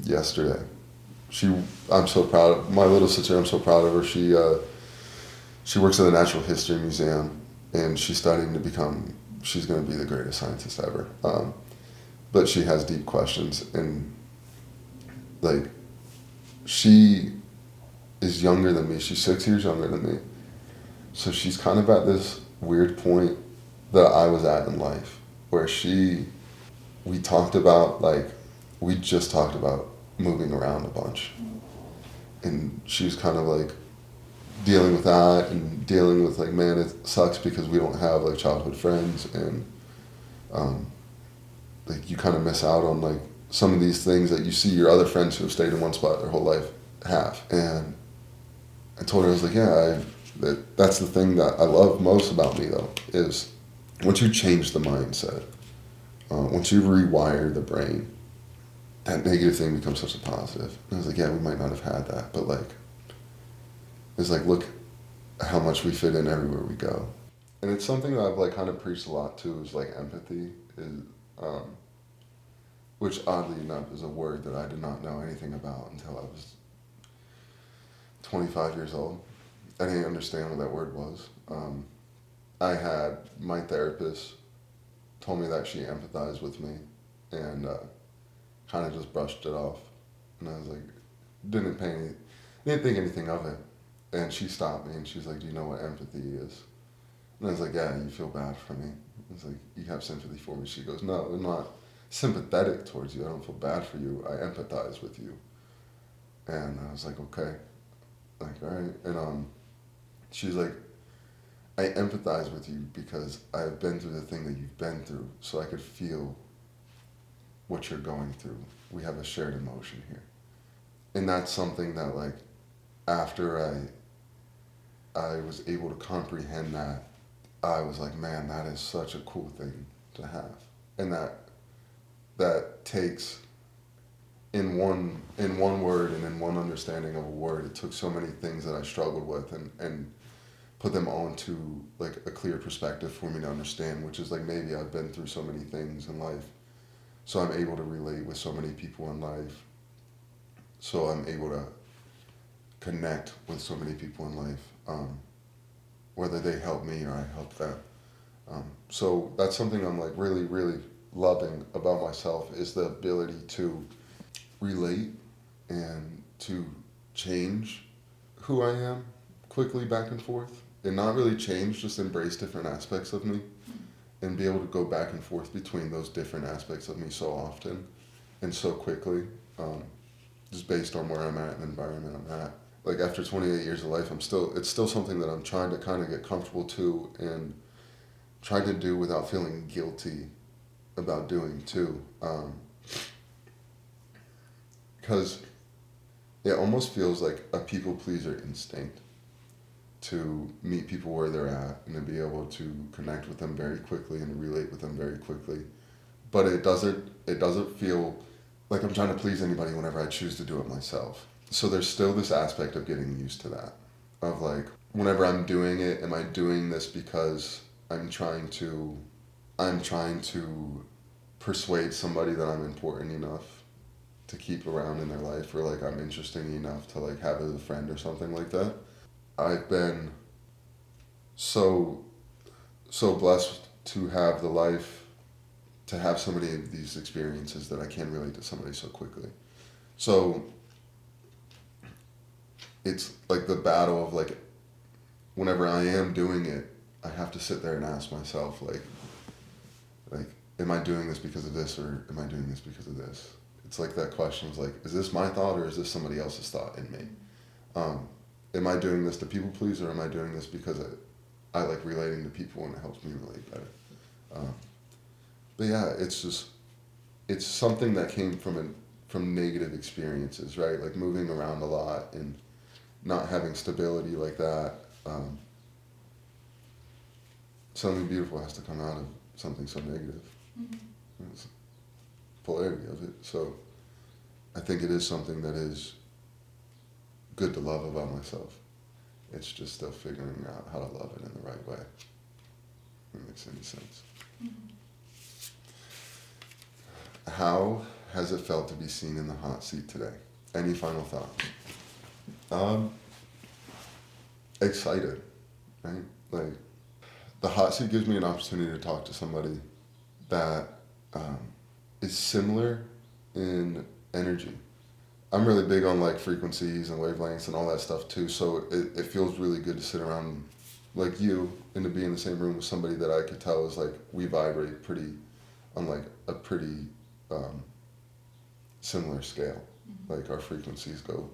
yesterday. I'm so proud of my little sister. I'm so proud of her. She works at the Natural History Museum, and she's studying to become. She's going to be the greatest scientist ever. But she has deep questions, and like she is younger than me. She's 6 years younger than me. So she's kind of at this weird point that I was at in life, where we talked about we just talked about moving around a bunch, and she was kind of like dealing with that and dealing with like, man, it sucks because we don't have like childhood friends, and like you kind of miss out on like some of these things that you see your other friends who have stayed in one spot their whole life have. And I told her, I was like, yeah, that's the thing that I love most about me though, is once you change the mindset, once you rewire the brain, that negative thing becomes such a positive. And I was like, yeah, we might not have had that, but like, it's like, look how much we fit in everywhere we go. And it's something that I've like kind of preached a lot too, is like empathy, is which oddly enough is a word that I did not know anything about until I was 25 years old. I didn't understand what that word was. I had my therapist told me that she empathized with me, and kind of just brushed it off. And I was like, didn't think anything of it. And she stopped me and she's like, do you know what empathy is? And I was like, yeah, you feel bad for me. I was like, you have sympathy for me. She goes, no, I'm not sympathetic towards you. I don't feel bad for you. I empathize with you. And I was like, okay. Like, all right. And she's like, I empathize with you because I've been through the thing that you've been through, so I could feel what you're going through. We have a shared emotion here. And that's something that like, after I was able to comprehend that, I was like, man, that is such a cool thing to have. And that that takes in one word and in one understanding of a word, it took so many things that I struggled with and put them onto like a clear perspective for me to understand, which is like maybe I've been through so many things in life, so I'm able to relate with so many people in life, so I'm able to connect with so many people in life, whether they help me or I help them. So that's something I'm like really, really loving about myself, is the ability to relate and to change who I am quickly back and forth, and not really change, just embrace different aspects of me and be able to go back and forth between those different aspects of me so often and so quickly, just based on where I'm at and the environment I'm at. Like after 28 years of life, it's still something that I'm trying to kind of get comfortable to and try to do without feeling guilty about doing too. Because it almost feels like a people pleaser instinct to meet people where they're at and to be able to connect with them very quickly and relate with them very quickly. But it doesn't feel like I'm trying to please anybody whenever I choose to do it myself. So there's still this aspect of getting used to that. Of like, whenever I'm doing it, am I doing this because I'm trying to persuade somebody that I'm important enough to keep around in their life, or like I'm interesting enough to like have as a friend or something like that. I've been so blessed to have the life, to have so many of these experiences that I can relate to somebody so quickly. So it's like the battle of like, whenever I am doing it, I have to sit there and ask myself like, am I doing this because of this, or am I doing this because of this? It's like that question is like, is this my thought or is this somebody else's thought in me? Am I doing this to people please, or am I doing this because I like relating to people and it helps me relate better? But yeah, it's something that came from negative experiences, right? Like moving around a lot and not having stability like that. Something beautiful has to come out of something so negative. Mm-hmm. It's polarity of it. So I think it is something that is good to love about myself. It's just still figuring out how to love it in the right way. If it makes any sense. Mm-hmm. How has it felt to be seen in the hot seat today? Any final thoughts? Excited, right? Like, the hot seat gives me an opportunity to talk to somebody that is similar in energy. I'm really big on like frequencies and wavelengths and all that stuff too, so it feels really good to sit around like you and to be in the same room with somebody that I could tell is like, we vibrate pretty on like a pretty similar scale. Mm-hmm. Like our frequencies go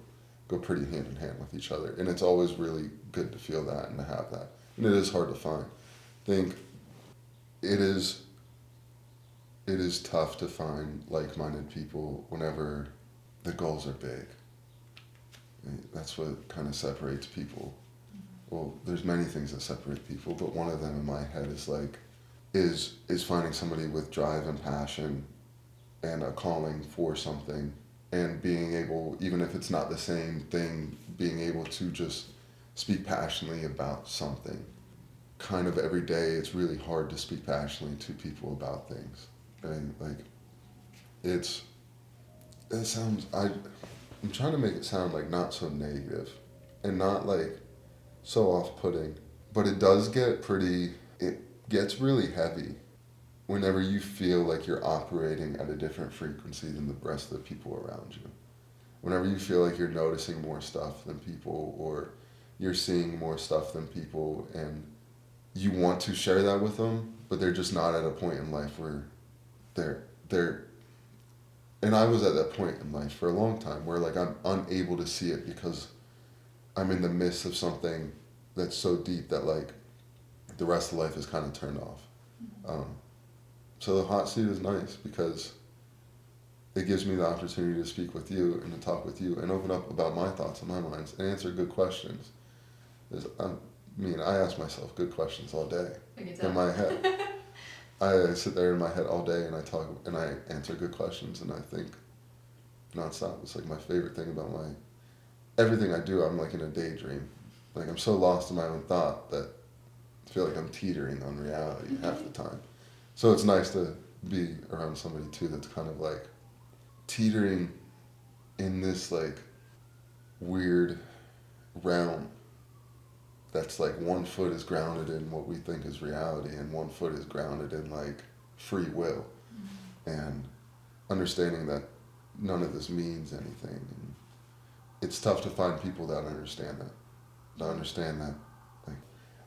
pretty hand in hand with each other, and it's always really good to feel that and to have that. And it is hard to find. I think it is tough to find like-minded people whenever the goals are big. That's what kind of separates people. Mm-hmm. Well, there's many things that separate people, but one of them in my head is like, is finding somebody with drive and passion and a calling for something, and being able, even if it's not the same thing, being able to just speak passionately about something. Kind of every day, it's really hard to speak passionately to people about things. And like, I'm trying to make it sound like not so negative and not like so off-putting, but it gets really heavy whenever you feel like you're operating at a different frequency than the rest of the people around you. Whenever you feel like you're noticing more stuff than people, or you're seeing more stuff than people, and you want to share that with them, but they're just not at a point in life where they're and I was at that point in life for a long time where like I'm unable to see it because I'm in the midst of something that's so deep that like the rest of life is kind of turned off. So the hot seat is nice because it gives me the opportunity to speak with you and to talk with you and open up about my thoughts and my minds and answer good questions. I ask myself good questions all day in my head. I sit there in my head all day and I talk and I answer good questions and I think nonstop. It's like my favorite thing about my everything I do. I'm like in a daydream. Like I'm so lost in my own thought that I feel like I'm teetering on reality half the time. So it's nice to be around somebody too that's kind of like teetering in this like weird realm that's like one foot is grounded in what we think is reality and one foot is grounded in like free will and understanding that none of this means anything. And it's tough to find people that understand that like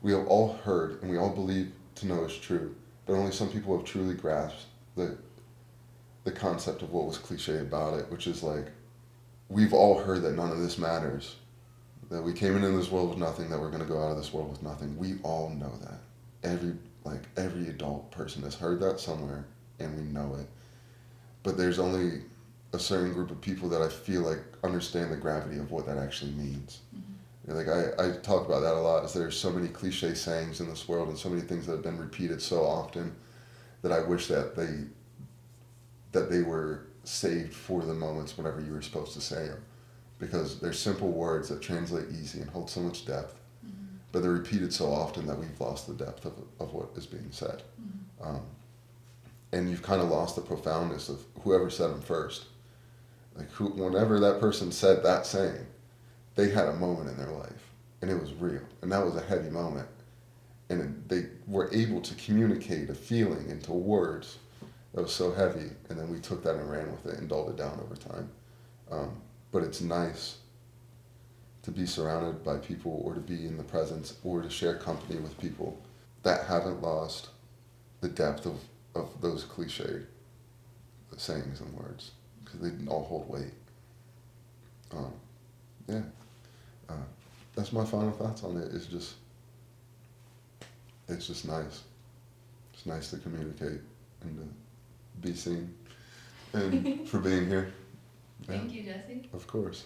we have all heard and we all believe to know is true, but only some people have truly grasped the concept of what was cliche about it, which is like we've all heard that none of this matters, that we came into this world with nothing, that we're going to go out of this world with nothing. We all know that. Every adult person has heard that somewhere, and we know it. But there's only a certain group of people that I feel like understand the gravity of what that actually means. Like I talk about that a lot. Is there's so many cliche sayings in this world, and so many things that have been repeated so often that I wish that they were saved for the moments whenever you were supposed to say them, because they're simple words that translate easy and hold so much depth, but they're repeated so often that we've lost the depth of what is being said. And you've kind of lost the profoundness of whoever said them first. Like whenever that person said that saying, they had a moment in their life, and it was real, and that was a heavy moment, and they were able to communicate a feeling into words that was so heavy, and then we took that and ran with it and dulled it down over time. But it's nice to be surrounded by people or to be in the presence or to share company with people that haven't lost the depth of those cliched sayings and words, because they all hold weight. Yeah. That's my final thoughts on it. It's just nice. It's nice to communicate and to be seen, and for being here. Yeah, Thank you, Jesse. of course.